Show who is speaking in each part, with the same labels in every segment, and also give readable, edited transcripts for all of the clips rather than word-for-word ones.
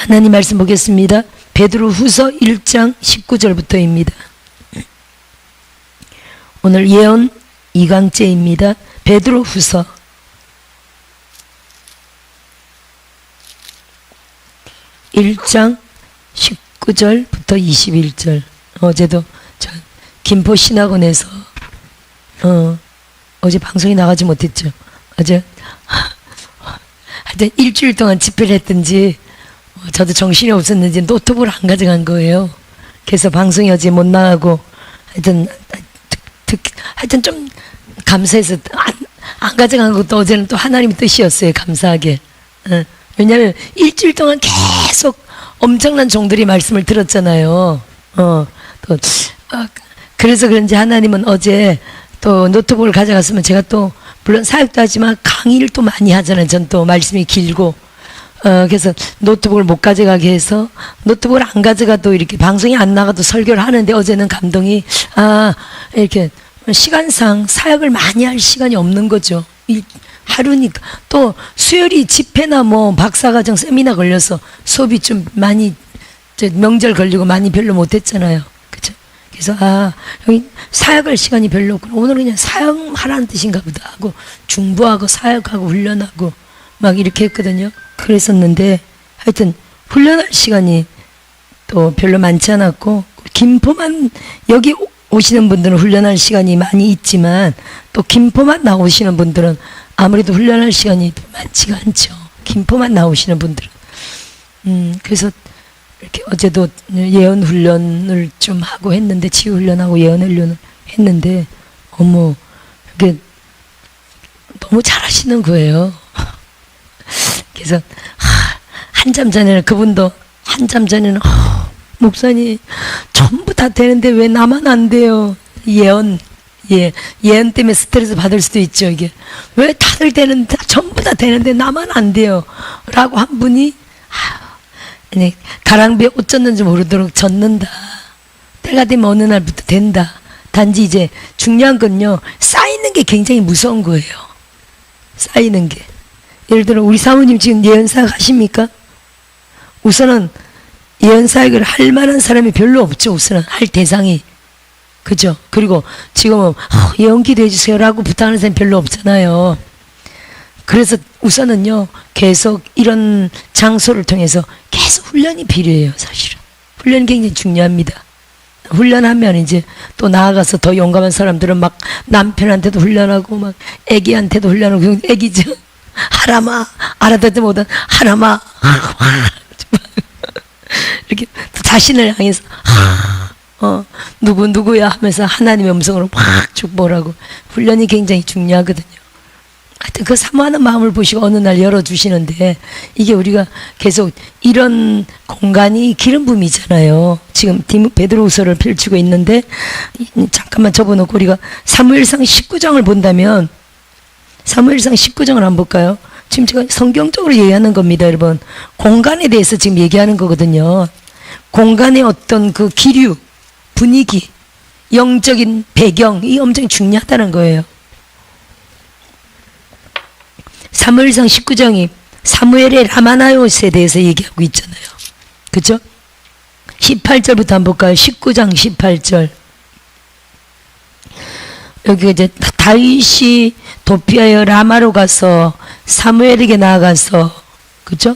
Speaker 1: 하나님 말씀 보겠습니다. 베드로 후서 1장 19절부터입니다. 오늘 예언 2강째입니다. 베드로 후서 1장 19절부터 21절. 어제도 저 김포신학원에서 어제 방송이 나가지 못했죠. 어제 하여튼 일주일 동안 집회를 했든지 저도 정신이 없었는지 노트북을 안 가져간 거예요. 그래서 방송이 어제 못 나가고 하여튼 좀 감사해서 안 가져간 것도 어제는 또 하나님의 뜻이었어요. 감사하게. 왜냐하면 일주일 동안 계속 엄청난 종들이 말씀을 들었잖아요. 그래서 그런지 하나님은 어제 또 노트북을 가져갔으면 제가 또 물론 사역도 하지만 강의를 또 많이 하잖아요. 전 또 말씀이 길고 그래서 노트북을 못 가져가게 해서 노트북을 안 가져가도 이렇게 방송이 안 나가도 설교를 하는데 어제는 감동이 이렇게 시간상 사역을 많이 할 시간이 없는 거죠. 하루니까 또 수요일이 집회나 뭐 박사과정 세미나 걸려서 수업이 좀 많이 명절 걸리고 많이 별로 못했잖아요. 그렇죠? 그래서 여기 사역할 시간이 별로 없구나. 오늘은 그냥 사역하라는 뜻인가 보다 하고 중보하고 사역하고 훈련하고 막 이렇게 했거든요. 그랬었는데 하여튼 훈련할 시간이 또 별로 많지 않았고 김포만 여기 오시는 분들은 훈련할 시간이 많이 있지만 또 김포만 나오시는 분들은 아무래도 훈련할 시간이 많지가 않죠. 김포만 나오시는 분들은. 그래서 이렇게 어제도 예언 훈련을 좀 하고 했는데 치유 훈련하고 예언 훈련을 했는데 어머 이게 너무 잘하시는 거예요. 그래서 한참 전에는 그분도 한참 전에는 목사님 전부 다 되는데 왜 나만 안 돼요? 예언 때문에 스트레스 받을 수도 있죠. 이게 왜 다들 되는데 전부 다 되는데 나만 안 돼요? 라고 한 분이 가랑비에 옷 젖는지 모르도록 젖는다. 때가 되면 어느 날부터 된다. 단지 이제 중요한 건요 쌓이는 게 굉장히 무서운 거예요. 쌓이는 게 예를 들어 우리 사모님 지금 예언사역 하십니까? 우선은 예언사역을 할 만한 사람이 별로 없죠. 우선은 할 대상이. 그죠? 그리고 지금은 예언 기도해 주세요라고 부탁하는 사람이 별로 없잖아요. 그래서 우선은요 계속 이런 장소를 통해서 계속 훈련이 필요해요. 사실은 훈련이 굉장히 중요합니다. 훈련하면 이제 또 나아가서 더 용감한 사람들은 막 남편한테도 훈련하고 막 애기한테도 훈련하고 애기죠. 하라마 알아듣지 못한 하라마 이렇게 자신을 향해서 누구야 하면서 하나님의 음성으로 확 축복하고 훈련이 굉장히 중요하거든요. 하여튼 그 사모하는 마음을 보시고 어느 날 열어주시는데 이게 우리가 계속 이런 공간이 기름 부음이잖아요. 지금 베드로후서를 펼치고 있는데 잠깐만 접어놓고 우리가 사무엘상 19장을 본다면 사무엘상 19장을 한번 볼까요? 지금 제가 성경적으로 얘기하는 겁니다. 여러분 공간에 대해서 지금 얘기하는 거거든요. 공간의 어떤 그 기류 분위기 영적인 배경이 엄청 중요하다는 거예요. 사무엘상 19장이 사무엘의 라마나요스에 대해서 얘기하고 있잖아요. 그죠? 18절부터 한번 볼까요? 19장 18절. 여기 이제 다윗이 도피하여 라마로 가서 사무엘에게 나아가서 그죠?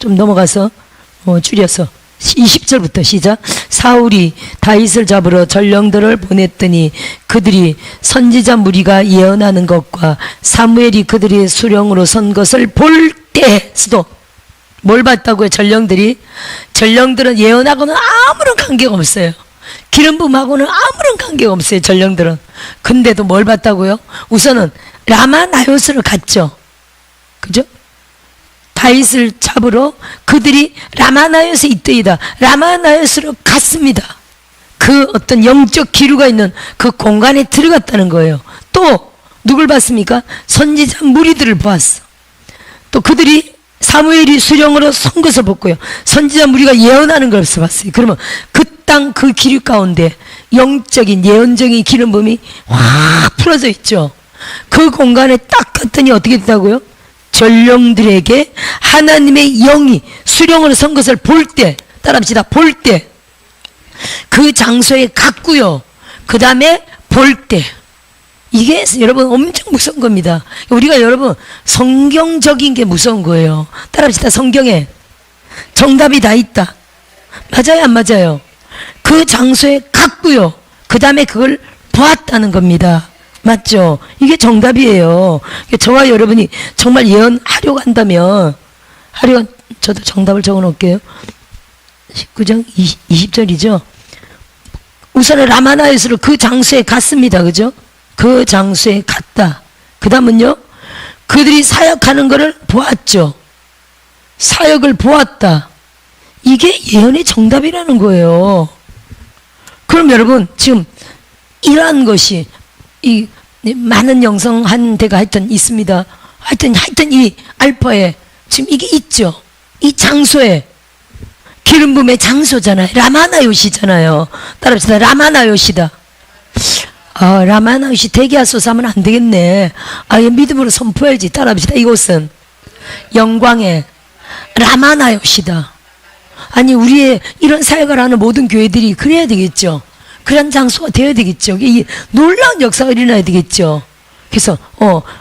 Speaker 1: 좀 넘어가서 줄여서 20절부터 시작. 사울이 다윗을 잡으러 전령들을 보냈더니 그들이 선지자 무리가 예언하는 것과 사무엘이 그들의 수령으로 선 것을 볼 때에서도 뭘 봤다고요? 전령들은 예언하고는 아무런 관계가 없어요. 기름 부음하고는 아무런 관계가 없어요. 전령들은. 근데도 뭘 봤다고요? 우선은 라마나요스를 갔죠. 그죠? 다윗을 잡으러 그들이 라마나요스에 있더이다. 라마나요스로 갔습니다. 그 어떤 영적 기류가 있는 그 공간에 들어갔다는 거예요. 또 누굴 봤습니까? 선지자 무리들을 보았어. 또 그들이 사무엘이 수령으로 선 것을 봤고요. 선지자 무리가 예언하는 걸 봤어요. 그러면 그 땅 그 기류 가운데 영적인 예언적인 기름 부음이 확 풀어져 있죠. 그 공간에 딱 갔더니 어떻게 됐다고요? 전령들에게 하나님의 영이 수령으로 선 것을 볼 때, 따라합시다. 볼 때, 그 장소에 갔고요. 그 다음에 볼 때. 이게 여러분 엄청 무서운 겁니다. 우리가 여러분 성경적인 게 무서운 거예요. 따라합시다. 성경에 정답이 다 있다. 맞아요, 안 맞아요? 그 장소에 갔고요. 그 다음에 그걸 보았다는 겁니다. 맞죠? 이게 정답이에요. 저와 여러분이 정말 예언하려고 한다면, 저도 정답을 적어 놓을게요. 19장 20절이죠. 우선은 라마나요스로 그 장소에 갔습니다. 그죠? 그 장소에 갔다. 그 다음은요, 그들이 사역하는 것을 보았죠. 사역을 보았다. 이게 예언의 정답이라는 거예요. 그럼 여러분, 지금 이러한 것이, 이 많은 영성한 데가 하여튼 있습니다. 하여튼 이 알파에 지금 이게 있죠. 이 장소에, 기름 부음의 장소잖아요. 라마나요시잖아요. 따라합시다. 라마나요시다. 아, 라마나요시 대기하소서 하면 안 되겠네. 아, 믿음으로 선포해야지. 따라합시다. 이곳은 영광의 라마나요시다. 아니, 우리의 이런 사역을 하는 모든 교회들이 그래야 되겠죠. 그런 장소가 되어야 되겠죠. 이 놀라운 역사가 일어나야 되겠죠. 그래서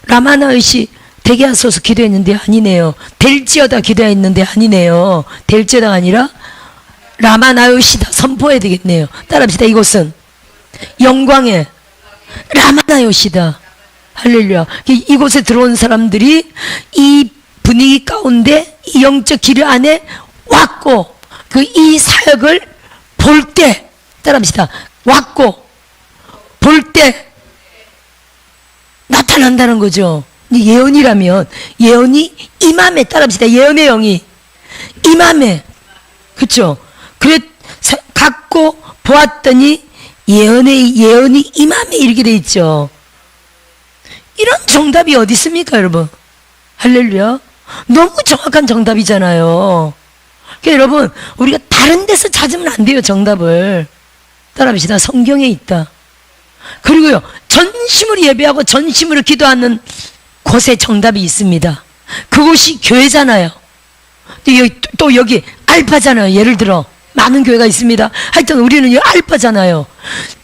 Speaker 1: 라마나요시 대기하소서 기도했는데 아니네요. 될지어다 기도했는데 아니네요. 될지어다가 아니라 라마나요시다 선포해야 되겠네요. 따라합시다. 이곳은 영광의 라마나요시다. 할렐루야. 이곳에 들어온 사람들이 이 분위기 가운데 이 영적 길 안에 왔고 그 이 사역을 볼 때, 따라합시다. 왔고 볼 때 나타난다는 거죠. 예언이라면 예언이 임함에, 따라합시다. 예언의 영이 임함에, 그렇죠? 그래 갖고 보았더니 예언이 임함에 이렇게 돼 있죠. 이런 정답이 어디 있습니까, 여러분? 할렐루야. 너무 정확한 정답이잖아요. 그러니까 여러분, 우리가 다른 데서 찾으면 안 돼요, 정답을. 따라합시다. 성경에 있다. 그리고요, 전심으로 예배하고 전심으로 기도하는 곳에 정답이 있습니다. 그곳이 교회잖아요. 또 여기 알파잖아요. 예를 들어 많은 교회가 있습니다. 하여튼 우리는 여기 알파잖아요.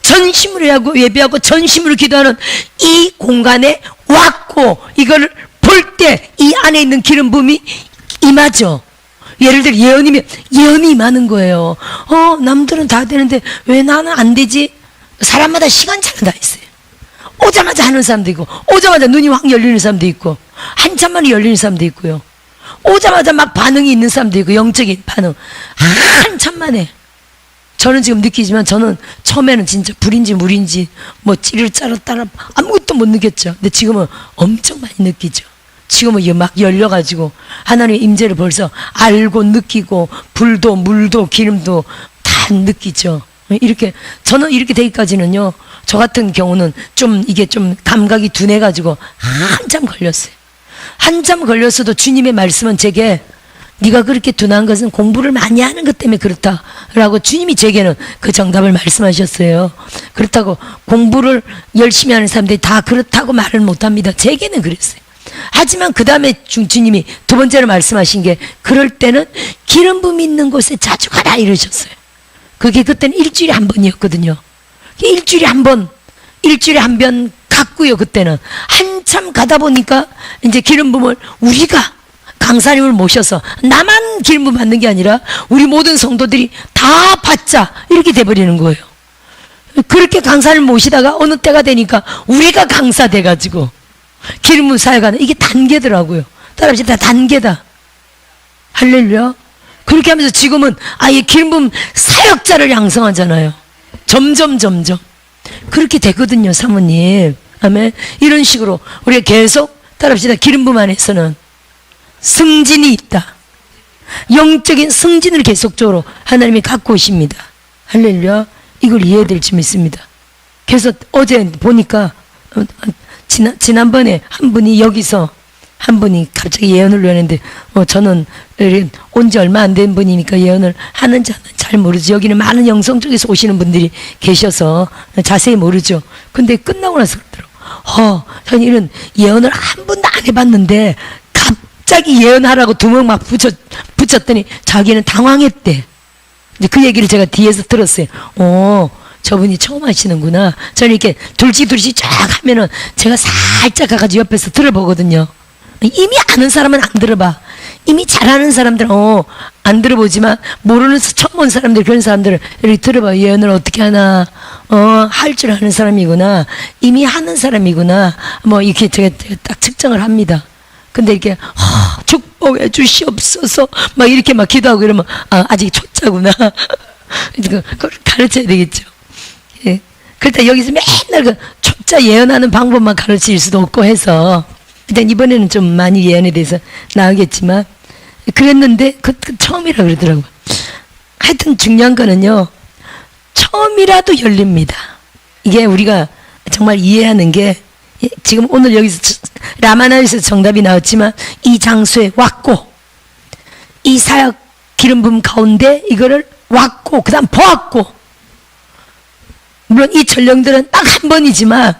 Speaker 1: 전심으로 하고 예배하고 전심으로 기도하는 이 공간에 왔고 이걸 볼 때 이 안에 있는 기름 부음이 임하죠. 예를 들어 예언이면 예언이 임하는 거예요. 남들은 다 되는데 왜 나는 안 되지? 사람마다 시간차가 다 있어요. 오자마자 하는 사람도 있고, 오자마자 눈이 확 열리는 사람도 있고, 한참 만에 열리는 사람도 있고요. 오자마자 막 반응이 있는 사람도 있고, 영적인 반응. 한참 만에. 저는 지금 느끼지만, 저는 처음에는 진짜 불인지 물인지, 뭐 찌를 짜러 따라 아무것도 못 느꼈죠. 근데 지금은 엄청 많이 느끼죠. 지금은 막 열려가지고, 하나님의 임재를 벌써 알고 느끼고, 불도 물도 기름도 다 느끼죠. 이렇게, 저는 이렇게 되기까지는요, 저 같은 경우는 이게 좀 감각이 둔해가지고 한참 걸렸어요. 한참 걸렸어도 주님의 말씀은 제게 네가 그렇게 둔한 것은 공부를 많이 하는 것 때문에 그렇다라고 주님이 제게는 그 정답을 말씀하셨어요. 그렇다고 공부를 열심히 하는 사람들이 다 그렇다고 말을 못합니다. 제게는 그랬어요. 하지만 그 다음에 주님이 두 번째로 말씀하신 게 그럴 때는 기름 부음 있는 곳에 자주 가라 이러셨어요. 그게 그때는 일주일에 한 번이었거든요. 일주일에 한 번 갔고요. 그때는 한참 가다 보니까 이제 기름 부음을 우리가 강사님을 모셔서 나만 기름 부음 받는 게 아니라 우리 모든 성도들이 다 받자 이렇게 돼버리는 거예요. 그렇게 강사를 모시다가 어느 때가 되니까 우리가 강사 돼가지고 기름 부음 사역하는 이게 단계더라고요. 따라합시다. 단계다. 할렐루야. 그렇게 하면서 지금은 아예 기름 부음 사역자를 양성하잖아요. 점점 그렇게 되거든요, 사모님. 아멘. 이런 식으로 우리가 계속 따라합시다. 기름 부음 안에서는 승진이 있다. 영적인 승진을 계속적으로 하나님이 갖고 오십니다. 할렐루야. 이걸 이해될지 믿습니다. 그래서 어제 보니까 지난번에 한 분이 여기서 한 분이 갑자기 예언을 했는데 저는 온 지 얼마 안 된 분이니까 예언을 하는지 안 하는지 잘 모르죠. 여기는 많은 영성 쪽에서 오시는 분들이 계셔서 자세히 모르죠. 근데 끝나고 나서 그러더라고요. 저는 이런 예언을 한 번도 안 해봤는데 갑자기 예언하라고 두명 막 붙였더니 자기는 당황했대. 이제 그 얘기를 제가 뒤에서 들었어요. 저분이 처음 하시는구나. 저는 이렇게 둘씩 쫙 하면은 제가 살짝 가가지고 옆에서 들어보거든요. 이미 아는 사람은 안 들어봐. 이미 잘하는 사람들은 안 들어보지만 모르는 처음 온 사람들, 그런 사람들을 이렇게 들어봐. 예언을 어떻게 하나, 할 줄 아는 사람이구나, 이미 하는 사람이구나, 뭐 이렇게 제가 딱 측정을 합니다. 근데 이렇게 축복해 주시옵소서 막 이렇게 막 기도하고 이러면 아직 초짜구나. 그걸 가르쳐야 되겠죠. 예. 그러다 여기서 맨날 그 초짜 예언하는 방법만 가르칠 수도 없고 해서 일단 이번에는 좀 많이 예언에 대해서 나오겠지만 그랬는데 그 처음이라 그러더라고요. 하여튼 중요한 거는요, 처음이라도 열립니다. 이게 우리가 정말 이해하는 게, 지금 오늘 여기서 라마나에서 정답이 나왔지만 이 장소에 왔고 이 사역 기름 부음 가운데 이거를 왔고 그 다음 보았고, 물론 이 전령들은 딱 한 번이지만,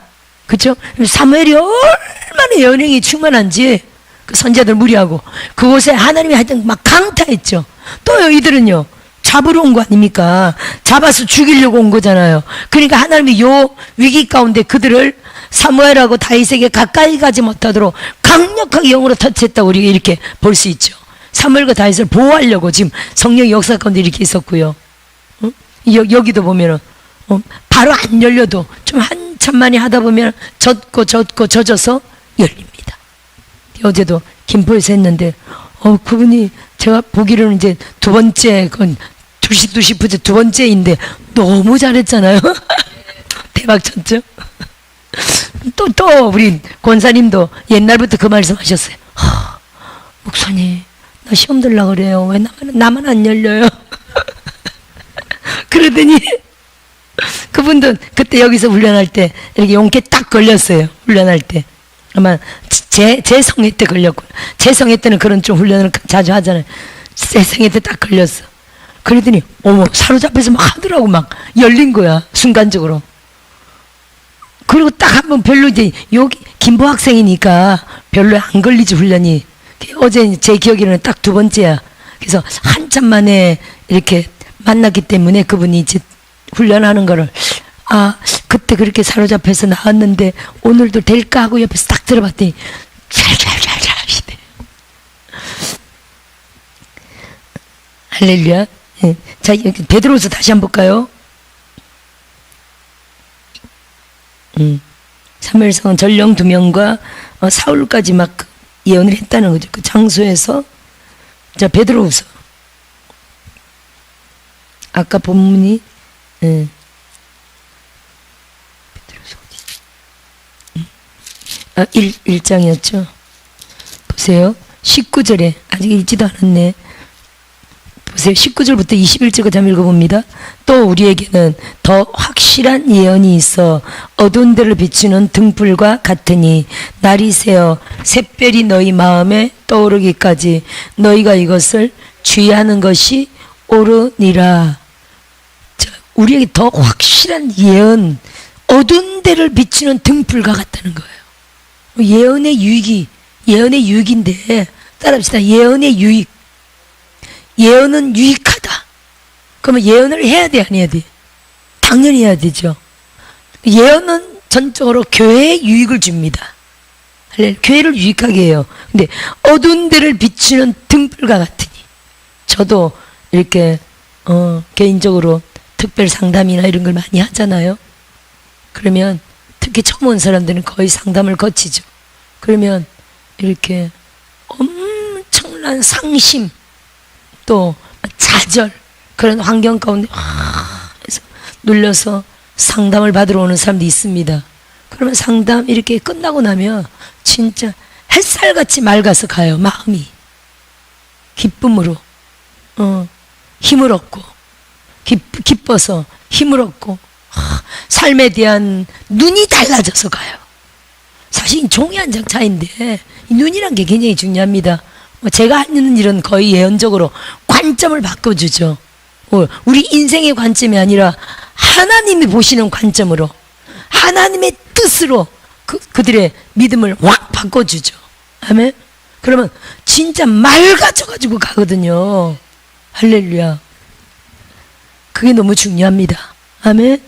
Speaker 1: 그렇죠? 사무엘이 얼마나 예언이 충만한지 그 선자들 무리하고 그곳에 하나님이 하여튼 막 강타했죠. 또요, 이들은요 잡으러 온 거 아닙니까? 잡아서 죽이려고 온 거잖아요. 그러니까 하나님이 요 위기 가운데 그들을 사무엘하고 다윗에게 가까이 가지 못하도록 강력하게 영으로 터치했다고 우리가 이렇게 볼 수 있죠. 사무엘과 다윗을 보호하려고 지금 성령의 역사 가운데 이렇게 있었고요. 여기도 보면은 바로 안 열려도 좀 한참 만에 하다 보면 젖어서 열립니다. 어제도 김포에서 했는데 그분이 제가 보기로는 이제 두 번째, 건 두식 부제 두 번째인데 너무 잘했잖아요. 대박 쳤죠. 또 우리 권사님도 옛날부터 그 말씀 하셨어요. 목사님, 나 시험 들려고 그래요. 왜 나만 안 열려요? 그러더니 그분도 그때 여기서 훈련할 때 이렇게 용케 딱 걸렸어요. 훈련할 때 아마 제 성회 때 걸렸고, 제 성회 때는 그런 좀 훈련을 자주 하잖아요. 제 성회 때 딱 걸렸어. 그러더니 사로잡혀서 막 하더라고. 막 열린 거야, 순간적으로. 그리고 딱 한번 별로 이제 여기 김보 학생이니까 별로 안 걸리지, 훈련이. 어제 제 기억에는 딱 두 번째야. 그래서 한참 만에 이렇게 만났기 때문에 그분이 이제 훈련하는 거를 그때 그렇게 사로잡혀서 나왔는데 오늘도 될까 하고 옆에서 딱 들어봤더니 잘 하시네. 할렐루야. 예. 자, 베드로서 다시 한번 볼까요? 사무엘상은 전령 2명과 사울까지 막 예언을 했다는 거죠. 그 장소에서. 자, 베드로후서. 아까 본문이 1장이었죠. 보세요. 19절에 아직 읽지도 않았네. 보세요. 19절부터 21절까지 한번 읽어봅니다. 또 우리에게는 더 확실한 예언이 있어 어두운 데를 비추는 등불과 같으니 날이 새어 샛별이 너희 마음에 떠오르기까지 너희가 이것을 주의하는 것이 옳으니라. 우리에게 더 확실한 예언, 어두운 데를 비추는 등불과 같다는 거예요. 예언의 유익이, 예언의 유익인데 따라합시다. 예언의 유익. 예언은 유익하다. 그러면 예언을 해야 돼, 안 해야 돼? 당연히 해야 되죠. 예언은 전적으로 교회에 유익을 줍니다. 교회를 유익하게 해요. 근데 어두운 데를 비추는 등불과 같으니, 저도 이렇게 개인적으로 특별 상담이나 이런 걸 많이 하잖아요. 그러면 특히 처음 온 사람들은 거의 상담을 거치죠. 그러면 이렇게 엄청난 상심, 또 좌절, 그런 환경 가운데 해서 눌려서 상담을 받으러 오는 사람도 있습니다. 그러면 상담 이렇게 끝나고 나면 진짜 햇살같이 맑아서 가요. 마음이 기쁨으로 힘을 얻고 기뻐서 힘을 얻고 삶에 대한 눈이 달라져서 가요. 사실 종이 한 장 차이인데 이 눈이란 게 굉장히 중요합니다. 제가 하는 일은 거의 예언적으로 관점을 바꿔주죠. 우리 인생의 관점이 아니라 하나님이 보시는 관점으로, 하나님의 뜻으로 그들의 믿음을 확 바꿔주죠. 아멘. 그러면 진짜 맑아져가지고 가거든요. 할렐루야. 그게 너무 중요합니다. 아멘.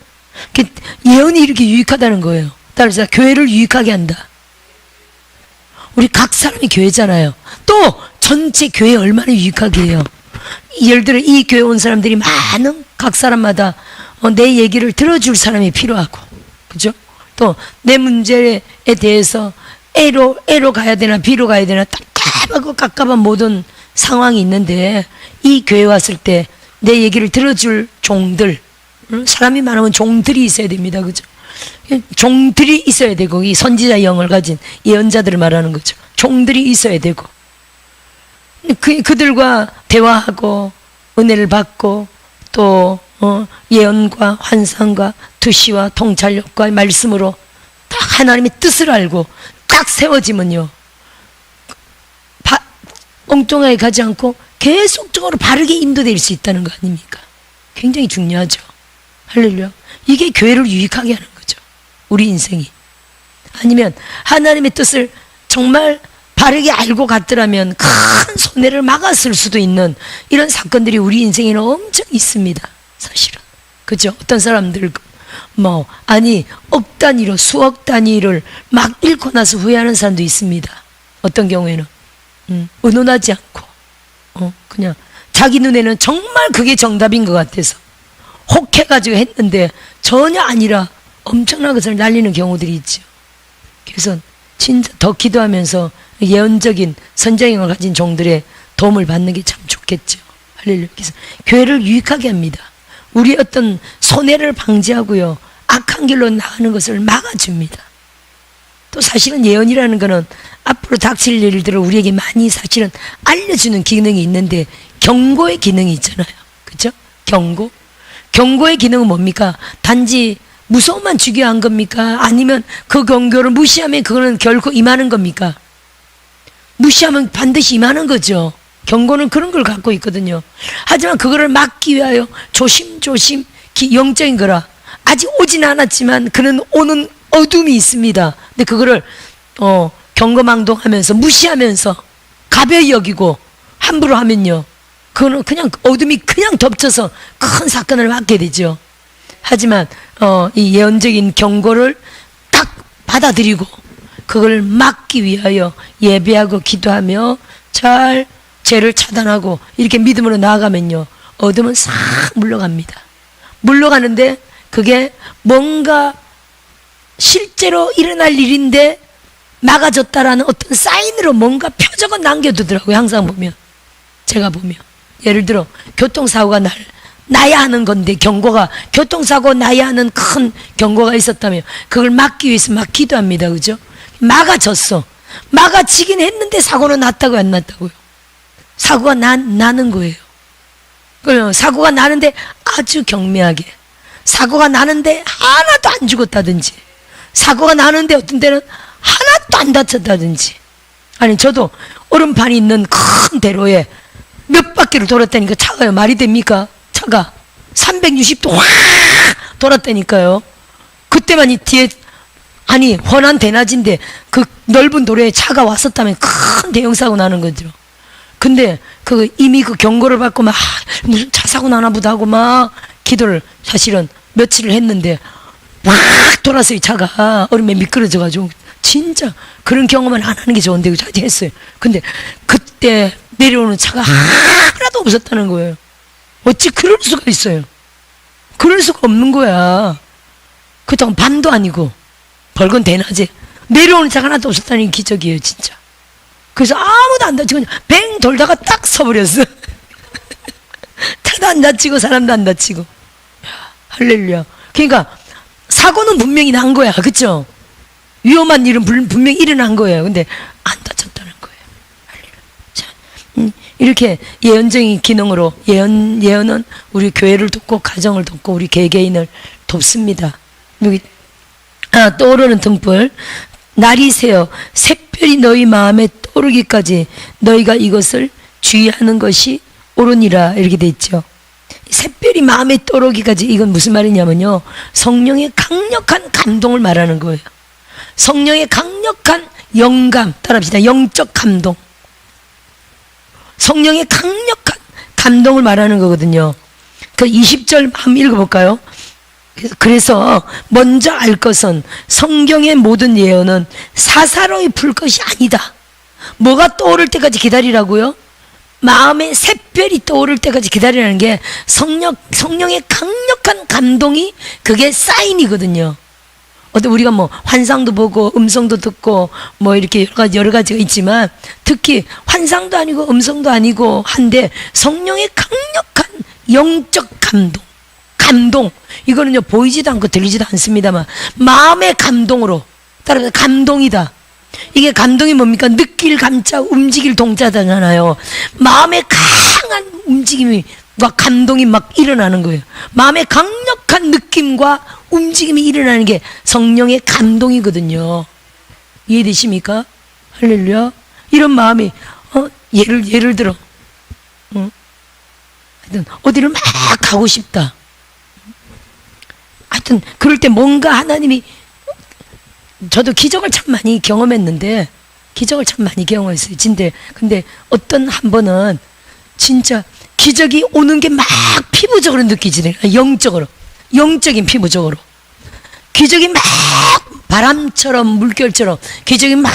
Speaker 1: 예언이 이렇게 유익하다는 거예요. 따라서 교회를 유익하게 한다. 우리 각 사람이 교회잖아요. 또 전체 교회 얼마나 유익하게 해요. 예를 들어 이 교회 온 사람들이 많은 각 사람마다 내 얘기를 들어줄 사람이 필요하고, 그죠? 또 내 문제에 대해서 A로 가야 되나 B로 가야 되나 답답하고 깝깝한 모든 상황이 있는데, 이 교회 왔을 때 내 얘기를 들어줄 종들, 사람이 많으면 종들이 있어야 됩니다. 그죠? 종들이 있어야 되고, 이 선지자 영을 가진 예언자들을 말하는 거죠. 종들이 있어야 되고, 그들과 대화하고 은혜를 받고, 또 예언과 환상과 투시와 통찰력과 말씀으로 딱 하나님의 뜻을 알고 딱 세워지면요, 엉뚱하게 가지 않고 계속적으로 바르게 인도될 수 있다는 거 아닙니까? 굉장히 중요하죠. 할렐루야. 이게 교회를 유익하게 하는 거죠. 우리 인생이. 아니면 하나님의 뜻을 정말 바르게 알고 갔더라면 큰 손해를 막았을 수도 있는 이런 사건들이 우리 인생에는 엄청 있습니다. 사실은. 그죠? 어떤 사람들 억 단위로 수억 단위를 막 잃고 나서 후회하는 사람도 있습니다. 어떤 경우에는 의논하지 않고 그냥 자기 눈에는 정말 그게 정답인 것 같아서 혹해가지고 했는데 전혀 아니라 엄청난 것을 날리는 경우들이 있죠. 그래서 진짜 더 기도하면서 예언적인 선장형을 가진 종들의 도움을 받는 게 참 좋겠죠. 할렐루야. 그래서 교회를 유익하게 합니다. 우리 어떤 손해를 방지하고요, 악한 길로 나가는 것을 막아줍니다. 또 사실은 예언이라는 거는 앞으로 닥칠 일들을 우리에게 많이 사실은 알려주는 기능이 있는데, 경고의 기능이 있잖아요. 그죠? 경고의 기능은 뭡니까? 단지 무서움만 주게 한 겁니까? 아니면 그 경고를 무시하면 그거는 결코 임하는 겁니까? 무시하면 반드시 임하는 거죠. 경고는 그런 걸 갖고 있거든요. 하지만 그거를 막기 위하여 조심조심 영적인 거라, 아직 오진 않았지만 그는 오는 어둠이 있습니다. 근데 그거를 경거망동하면서 무시하면서 가벼이 여기고 함부로 하면요, 그거는 그냥 어둠이 그냥 덮쳐서 큰 사건을 맞게 되죠. 하지만 이 예언적인 경고를 딱 받아들이고 그걸 막기 위하여 예배하고 기도하며 잘 죄를 차단하고 이렇게 믿음으로 나아가면요, 어둠은 싹 물러갑니다. 물러가는데 그게 뭔가 실제로 일어날 일인데 막아졌다라는 어떤 사인으로 뭔가 표적은 남겨두더라고요. 항상 보면, 제가 보면 예를 들어 교통사고가 나야 하는 건데, 경고가 교통사고 나야 하는 큰 경고가 있었다면 그걸 막기 위해서 막 기도합니다. 그죠? 막아졌어. 막아지긴 했는데 사고는 났다고요, 안 났다고요? 사고가 나는 거예요. 사고가 나는데 아주 경미하게, 사고가 나는데 하나도 안 죽었다든지, 사고가 나는데 어떤 때는 하나도 안 다쳤다든지. 아니, 저도 얼음판이 있는 큰 대로에 몇 바퀴를 돌았다니까 차가요. 말이 됩니까? 차가 360도 확 돌았다니까요. 그때만 이 뒤에, 아니 훤한 대낮인데 그 넓은 도로에 차가 왔었다면 큰 대형사고 나는 거죠. 근데 이미 그 경고를 받고 막 무슨 차 사고 나나 보다 하고 막 기도를 사실은 며칠을 했는데 막 돌아서 이 차가 얼음에 미끄러져가지고, 진짜 그런 경험은 안 하는 게 좋은데 잘 했어요. 근데 그때 내려오는 차가 하나도 없었다는 거예요. 어찌 그럴 수가 있어요? 그럴 수가 없는 거야. 그렇다고 밤도 아니고 밝은 대낮에 내려오는 차가 하나도 없었다는 게 기적이에요, 진짜. 그래서 아무도 안 다치고 그냥 뱅 돌다가 딱 서버렸어. 차도 안 다치고 사람도 안 다치고. 할렐루야. 그러니까 사고는 분명히 난 거야, 그쵸? 위험한 일은 분명히 일어난 거예요. 근데 안 다쳤다는 거예요. 할렐루야. 자, 이렇게 예언적인 기능으로 예언은 우리 교회를 돕고 가정을 돕고 우리 개개인을 돕습니다. 여기 떠오르는 등불, 날이 새어 샛별이 너희 마음에 떠오르기까지 너희가 이것을 주의하는 것이 옳으니라, 이렇게 돼 있죠. 샛별이 마음에 떠오르기까지, 이건 무슨 말이냐면요, 성령의 강력한 감동을 말하는 거예요. 성령의 강력한 영감, 따라합시다. 영적 감동. 성령의 강력한 감동을 말하는 거거든요. 그 20절 한번 읽어볼까요? 그래서 먼저 알 것은 성경의 모든 예언은 사사로이 풀 것이 아니다. 뭐가 떠오를 때까지 기다리라고요? 마음의 샛별이 떠오를 때까지 기다리라는 게 성령의 강력한 감동이 그게 사인이거든요. 우리가 뭐 환상도 보고 음성도 듣고 뭐 이렇게 여러 가지가 있지만 특히 환상도 아니고 음성도 아니고 한데 성령의 강력한 영적 감동 이거는요 보이지도 않고 들리지도 않습니다만 마음의 감동으로 따라서 감동이다. 이게 감동이 뭡니까? 느낄 감자 움직일 동자잖아요. 마음의 강한 움직임이 막 감동이 막 일어나는 거예요. 마음의 강력한 느낌과 움직임이 일어나는 게 성령의 감동이거든요. 이해되십니까? 할렐루야. 이런 마음이 예를 들어 하여튼 어디를 막 가고 싶다. 하여튼 그럴 때 뭔가 하나님이 저도 기적을 참 많이 경험했는데 기적을 참 많이 경험했어요. 근데 어떤 한 번은 진짜 기적이 오는 게 막 피부적으로 느끼지는 영적인 피부적으로 기적이 막 바람처럼 물결처럼 기적이 막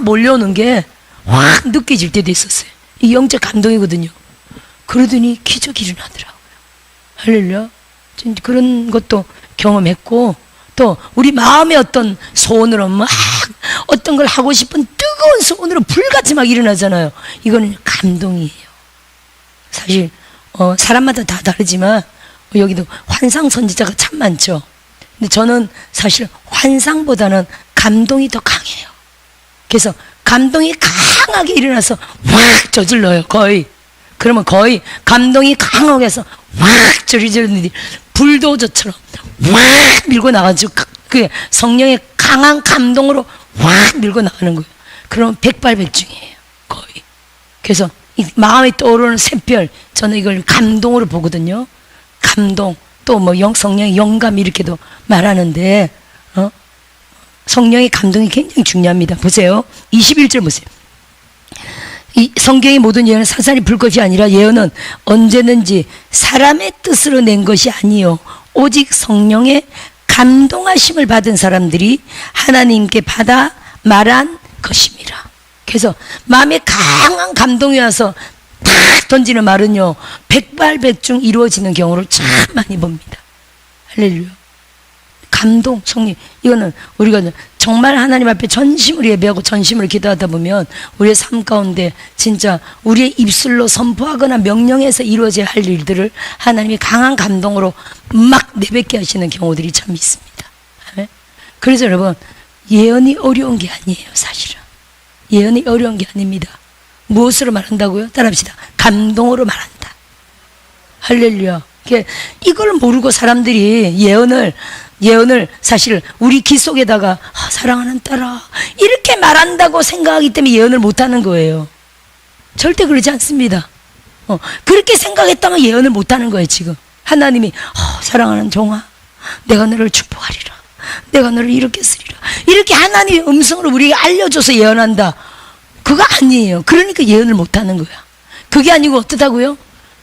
Speaker 1: 몰려오는 게 확 느껴질 때도 있었어요. 이 영적 감동이거든요. 그러더니 기적이 일어나더라고요. 할렐루야. 그런 것도 경험했고 또 우리 마음의 어떤 소원으로 막 어떤 걸 하고 싶은 뜨거운 소원으로 불같이 막 일어나잖아요. 이거는 감동이에요. 사실 사람마다 다 다르지만 여기도 환상 선지자가 참 많죠. 근데 저는 사실 환상보다는 감동이 더 강해요. 그래서 감동이 강하게 일어나서 확 저질러요. 그러면 거의 감동이 강하게 해서 확 저질러는데 불도저처럼 확 밀고 나가지고 그 성령의 강한 감동으로 확 밀고 나가는 거예요. 그러면 백발백중이에요. 거의. 그래서 이 마음에 떠오르는 샛별 저는 이걸 감동으로 보거든요. 감동 또 뭐 성령의 영감 이렇게도 말하는데 성령의 감동이 굉장히 중요합니다. 보세요. 21절 보세요. 이 성경의 모든 예언은 사사리 불 것이 아니라 예언은 언제든지 사람의 뜻으로 낸 것이 아니요 오직 성령의 감동하심을 받은 사람들이 하나님께 받아 말한 것입니다. 그래서 마음에 강한 감동이 와서 탁 던지는 말은요 백발백중 이루어지는 경우를 참 많이 봅니다. 할렐루야. 감동, 성령 이거는 우리가 정말 하나님 앞에 전심으로 예배하고 전심으로 기도하다 보면 우리의 삶 가운데 진짜 우리의 입술로 선포하거나 명령해서 이루어져야 할 일들을 하나님이 강한 감동으로 막 내뱉게 하시는 경우들이 참 있습니다. 그래서 여러분 예언이 어려운 게 아니에요. 사실은 예언이 어려운 게 아닙니다. 무엇으로 말한다고요? 따라합시다. 감동으로 말한다. 할렐루야. 이걸 모르고 사람들이 예언을 사실 우리 귀 속에다가 사랑하는 딸아 이렇게 말한다고 생각하기 때문에 예언을 못하는 거예요. 절대 그러지 않습니다. 그렇게 생각했다면 예언을 못하는 거예요. 지금 하나님이 사랑하는 종아 내가 너를 축복하리라 내가 너를 이렇게 쓰리라 이렇게 하나님의 음성으로 우리에게 알려줘서 예언한다. 그거 아니에요. 그러니까 예언을 못하는 거야. 그게 아니고 어떻다고요?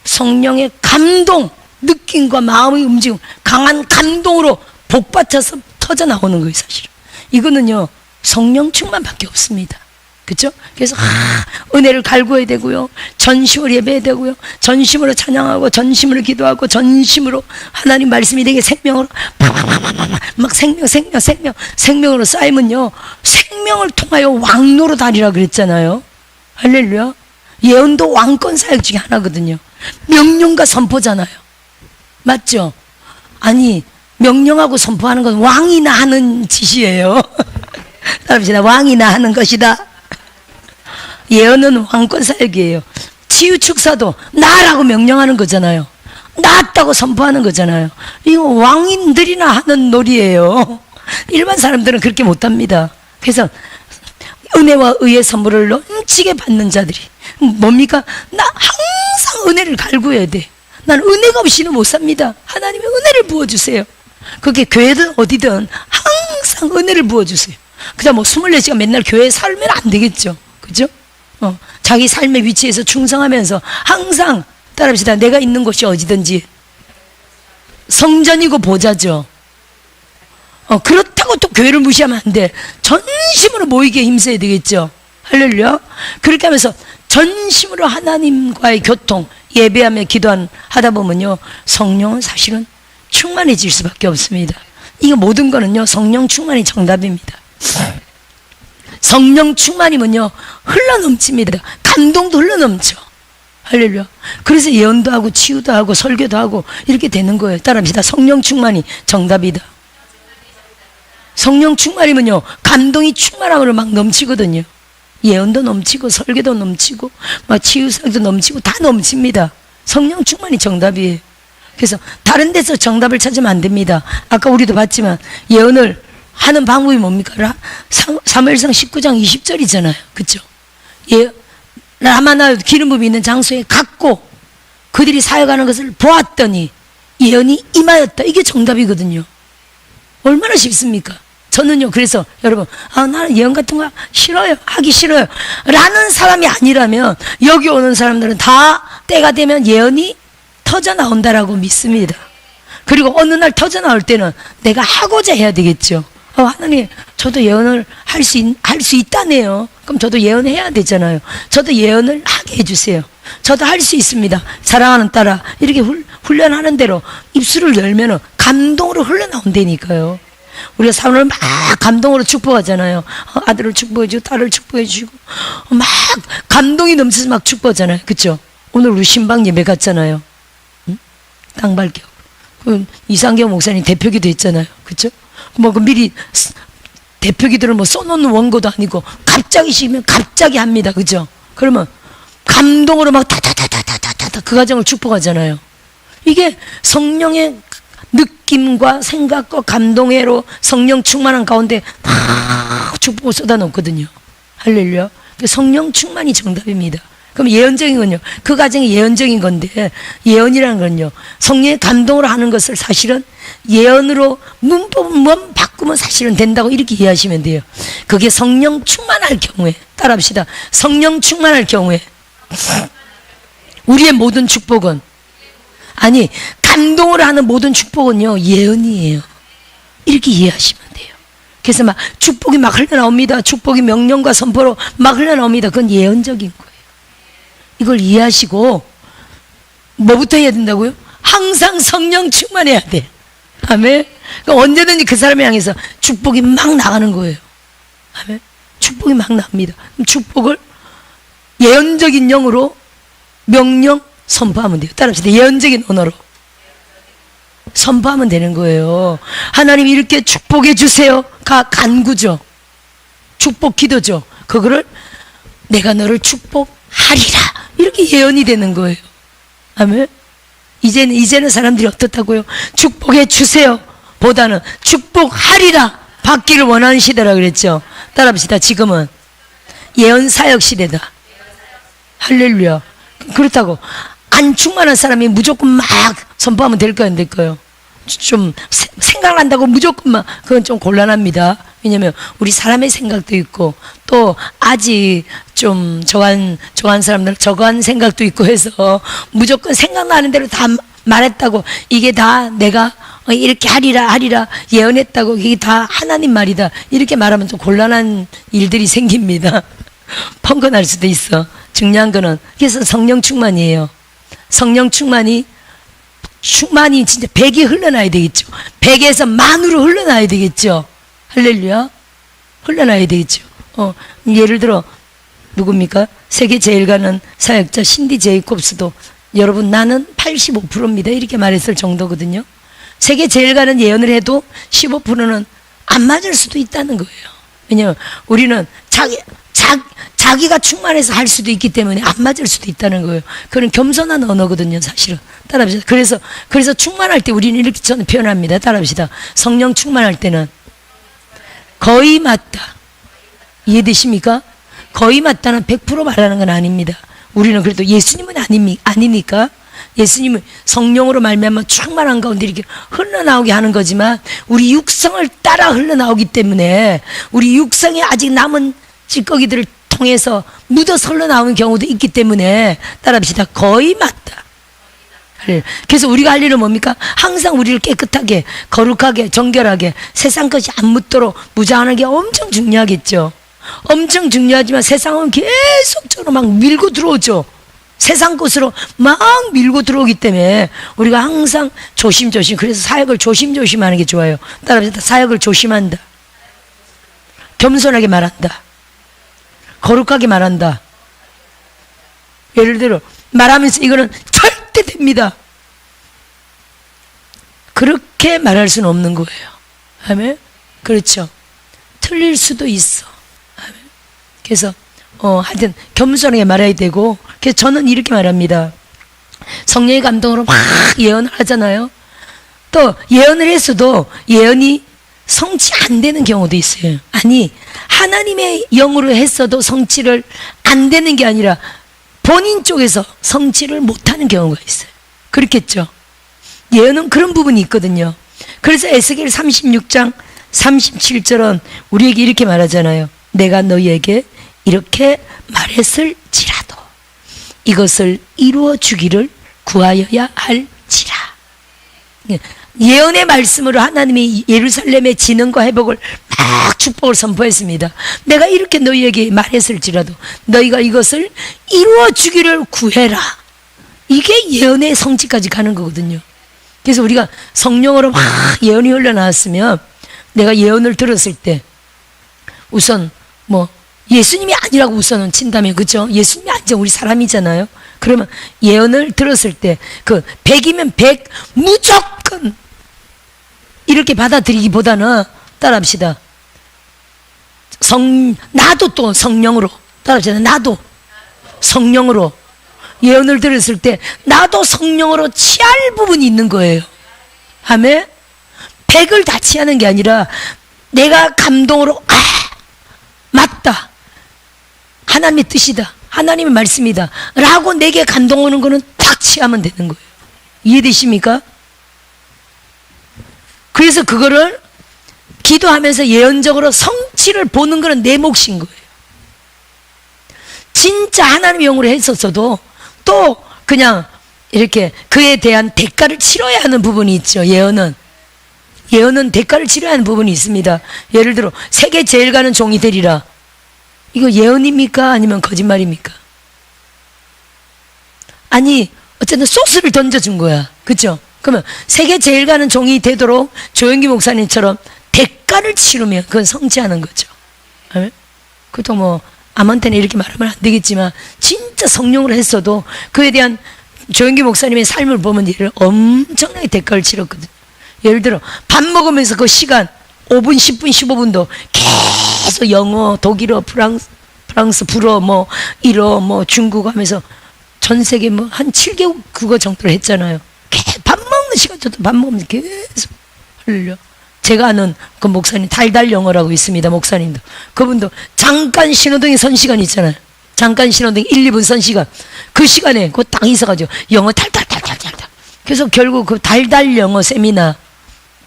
Speaker 1: 성령의 감동 느낌과 마음의 움직임 강한 감동으로 복받쳐서 터져 나오는 거예요. 사실은 이거는요 성령 충만밖에 없습니다. 그렇죠? 그래서 은혜를 갈구해야 되고요 전심으로 예배해야 되고요 전심으로 찬양하고 전심으로 기도하고 전심으로 하나님 말씀이 되게 생명으로 막 생명으로 쌓이면요 생명을 통하여 왕노로 다니라 그랬잖아요. 할렐루야. 예언도 왕권 사역 중에 하나거든요. 명령과 선포잖아요. 맞죠? 아니 명령하고 선포하는 건 왕이나 하는 짓이에요. 따라합시다. 왕이나 하는 것이다. 예언은 왕권 사역이에요. 치유 축사도 나라고 명령하는 거잖아요. 낫다고 선포하는 거잖아요. 이거 왕인들이나 하는 놀이에요. 일반 사람들은 그렇게 못합니다. 그래서 은혜와 의의 선물을 넘치게 받는 자들이 뭡니까? 나 항상 은혜를 갈구해야 돼. 난 은혜가 없이는 못 삽니다. 하나님의 은혜를 부어주세요. 그게 교회든 어디든 항상 은혜를 부어주세요. 그냥 뭐 24시간 맨날 교회에 살면 안 되겠죠. 그죠? 자기 삶의 위치에서 충성하면서 항상 따라합시다. 내가 있는 곳이 어디든지 성전이고 보좌죠. 그렇다고 또 교회를 무시하면 안 돼. 전심으로 모이게 힘써야 되겠죠. 할렐루야. 그렇게 하면서 전심으로 하나님과의 교통, 예배하며 하다 보면요, 성령은 사실은 충만해질 수밖에 없습니다. 이거 모든 거는요, 성령 충만이 정답입니다. 성령 충만이면요, 흘러넘칩니다. 감동도 흘러넘쳐. 할렐루야. 그래서 예언도 하고 치유도 하고 설교도 하고 이렇게 되는 거예요. 따라합시다. 성령 충만이 정답이다. 성령 충만이면요, 감동이 충만함으로 막 넘치거든요. 예언도 넘치고 설교도 넘치고 막 치유사도 넘치고 다 넘칩니다. 성령 충만이 정답이에요. 그래서 다른 데서 정답을 찾으면 안 됩니다. 아까 우리도 봤지만 예언을 하는 방법이 뭡니까? 사무엘상 19장 20절이잖아요. 그렇죠? 예, 라마나 기름 부음이 있는 장소에 갔고 그들이 사역하는 것을 보았더니 예언이 임하였다. 이게 정답이거든요. 얼마나 쉽습니까? 저는요, 그래서 여러분, 나는 예언 같은 거 싫어요. 하기 싫어요. 라는 사람이 아니라면 여기 오는 사람들은 다 때가 되면 예언이 터져 나온다라고 믿습니다. 그리고 어느 날 터져 나올 때는 내가 하고자 해야 되겠죠. 하나님, 저도 예언을 할 수 있다네요. 그럼 저도 예언해야 되잖아요. 저도 예언을 하게 해주세요. 저도 할 수 있습니다. 사랑하는 딸아, 이렇게 훈련하는 대로 입술을 열면은 감동으로 흘러나온다니까요. 우리가 사람을 막 감동으로 축복하잖아요. 아들을 축복해주고 딸을 축복해주고 막 감동이 넘쳐서 막 축복하잖아요. 그렇죠? 오늘 우리 신방 예배 갔잖아요. 응? 땅밟기하고 이상경 목사님 대표기도 했잖아요. 그렇죠? 뭐 미리 대표기들을 뭐 써놓는 원고도 아니고 갑자기 시면 갑자기 합니다. 그죠? 그러면 감동으로 막 다다다다다다다 그 가정을 축복하잖아요. 이게 성령의 느낌과 생각과 감동으로 성령 충만한 가운데 막 축복을 쏟아놓거든요. 할렐루야. 성령 충만이 정답입니다. 그럼 예언적인 건요, 그 가정이 예언적인 건데, 예언이라는 건요, 성령의 감동으로 하는 것을 사실은 예언으로 문법만 바꾸면 사실은 된다고 이렇게 이해하시면 돼요. 그게 성령 충만할 경우에, 따라합시다. 성령 충만할 경우에 우리의 모든 축복은, 아니 감동으로 하는 모든 축복은요, 예언이에요. 이렇게 이해하시면 돼요. 그래서 막 축복이 막 흘러나옵니다. 축복이 명령과 선포로 막 흘러나옵니다. 그건 예언적인 거예요. 이걸 이해하시고 뭐부터 해야 된다고요? 항상 성령 충만해야 돼. 아멘. 그러니까 언제든지 그 사람을 향해서 축복이 막 나가는 거예요. 아멘. 축복이 막 납니다. 축복을 예언적인 영으로 명령 선포하면 돼요. 따라합시다. 예언적인 언어로 선포하면 되는 거예요. 하나님 이렇게 축복해 주세요가 간구죠. 축복 기도죠. 그거를 내가 너를 축복하리라 이렇게 예언이 되는 거예요. 아멘. 이제는 사람들이 어떻다고요? 축복해 주세요 보다는 축복하리라 받기를 원하는 시대라 그랬죠. 따라합시다. 지금은 예언 사역 시대다. 할렐루야. 그렇다고 안 충만한 사람이 무조건 막 선포하면 될까요, 안 될까요? 좀 생각난다고 무조건 막, 그건 좀 곤란합니다. 왜냐면 우리 사람의 생각도 있고 또 아직 좀 저한 사람들 저한 생각도 있고 해서 무조건 생각나는 대로 다 말했다고 이게 다 내가 이렇게 하리라 예언했다고 이게 다 하나님 말이다 이렇게 말하면 좀 곤란한 일들이 생깁니다. 펑크날 수도 있어. 중요한 거는 그래서 성령 충만이에요. 성령 충만이 진짜 100이 흘러나야 되겠죠. 100에서 만으로 흘러나야 되겠죠. 할렐루야. 흘러나야 되겠죠. 예를 들어 누굽니까? 세계 제일 가는 사역자 신디 제이콥스도 여러분 나는 85%입니다 이렇게 말했을 정도거든요. 세계 제일 가는 예언을 해도 15%는 안 맞을 수도 있다는 거예요. 왜냐면 우리는 자기가 충만해서 할 수도 있기 때문에 안 맞을 수도 있다는 거예요. 그건 겸손한 언어거든요, 사실은. 따라합시다. 그래서 충만할 때 우리는 이렇게 저는 표현합니다. 따라합시다. 성령 충만할 때는 거의 맞다. 이해되십니까? 거의 맞다는 100% 말하는 건 아닙니다. 우리는 그래도 예수님은 아니니까 예수님은 성령으로 말미암아 충만한 가운데 이렇게 흘러나오게 하는 거지만 우리 육성을 따라 흘러나오기 때문에 우리 육성에 아직 남은 찌꺼기들을 통해서 묻어서 흘러나오는 경우도 있기 때문에 따라합시다. 거의 맞다. 그래서 우리가 할 일은 뭡니까? 항상 우리를 깨끗하게, 거룩하게, 정결하게, 세상 것이 안 묻도록 무장하는 게 엄청 중요하겠죠. 엄청 중요하지만 세상은 계속적으로 막 밀고 들어오죠. 세상 것으로 막 밀고 들어오기 때문에 우리가 항상 조심조심, 그래서 사역을 조심조심 하는 게 좋아요. 따라합시다. 사역을 조심한다. 겸손하게 말한다. 거룩하게 말한다. 예를 들어 말하면서 이거는 절대 됩니다. 그렇게 말할 수는 없는 거예요. 아멘. 그렇죠. 틀릴 수도 있어. 아멘. 그래서 하여튼 겸손하게 말해야 되고, 그래서 저는 이렇게 말합니다. 성령의 감동으로 막 예언을 하잖아요. 또 예언을 했어도 예언이 성취 안 되는 경우도 있어요. 아니, 하나님의 영으로 했어도 성취를 안 되는 게 아니라 본인 쪽에서 성취를 못하는 경우가 있어요. 그렇겠죠. 예언은 그런 부분이 있거든요. 그래서 에스겔 36장 37절은 우리에게 이렇게 말하잖아요. 내가 너희에게 이렇게 말했을지라도 이것을 이루어 주기를 구하여야 할지라. 예언의 말씀으로 하나님이 예루살렘의 진흥과 회복을 막 축복을 선포했습니다. 내가 이렇게 너희에게 말했을지라도 너희가 이것을 이루어 주기를 구해라. 이게 예언의 성취까지 가는 거거든요. 그래서 우리가 성령으로 막 예언이 흘러나왔으면 내가 예언을 들었을 때 우선 뭐 예수님이 아니라고 우선은 친다면, 그죠? 예수님이 아니죠. 우리 사람이잖아요. 그러면 예언을 들었을 때 그 100이면 100 무조건 이렇게 받아들이기보다는 따라합시다. 나도 또 성령으로 따라합시다. 나도 성령으로 예언을 들었을 때 나도 성령으로 취할 부분이 있는 거예요. 아멘. 100을 다 취하는 게 아니라 내가 감동으로 맞다, 하나님의 뜻이다, 하나님의 말씀이다 라고 내게 감동 오는 거는 딱 취하면 되는 거예요. 이해되십니까? 그래서 그거를 기도하면서 예언적으로 성취를 보는 거는 내 몫인 거예요. 진짜 하나님의 영으로 했었어도 또 그냥 이렇게 그에 대한 대가를 치러야 하는 부분이 있죠. 예언은 대가를 치러야 하는 부분이 있습니다. 예를 들어 세계 제일 가는 종이 되리라. 이거 예언입니까? 아니면 거짓말입니까? 아니, 어쨌든 소스를 던져준 거야. 그쵸? 그러면 세계 제일 가는 종이 되도록 조영기 목사님처럼 대가를 치르면 그건 성취하는 거죠. 그것도 뭐 아무한테나 이렇게 말하면 안 되겠지만 진짜 성령으로 했어도 그에 대한 조영기 목사님의 삶을 보면 엄청나게 대가를 치렀거든요. 예를 들어 밥 먹으면서 그 시간 5분, 10분, 15분도 계속 영어, 독일어, 프랑스, 불어, 뭐 일어, 뭐 중국어 하면서 전 세계 뭐 한 7개국 그거 정도를 했잖아요. 밥 먹는 시간 저도 밥 먹으면서 계속 흘려. 제가 아는 그 목사님 달달 영어라고 있습니다. 목사님도 그분도 잠깐 신호등에 선 시간 있잖아요. 잠깐 신호등 1, 2분 선 시간, 그 시간에 그거 딱 있어가지고 영어 달달달달달. 그래서 결국 그 달달 영어 세미나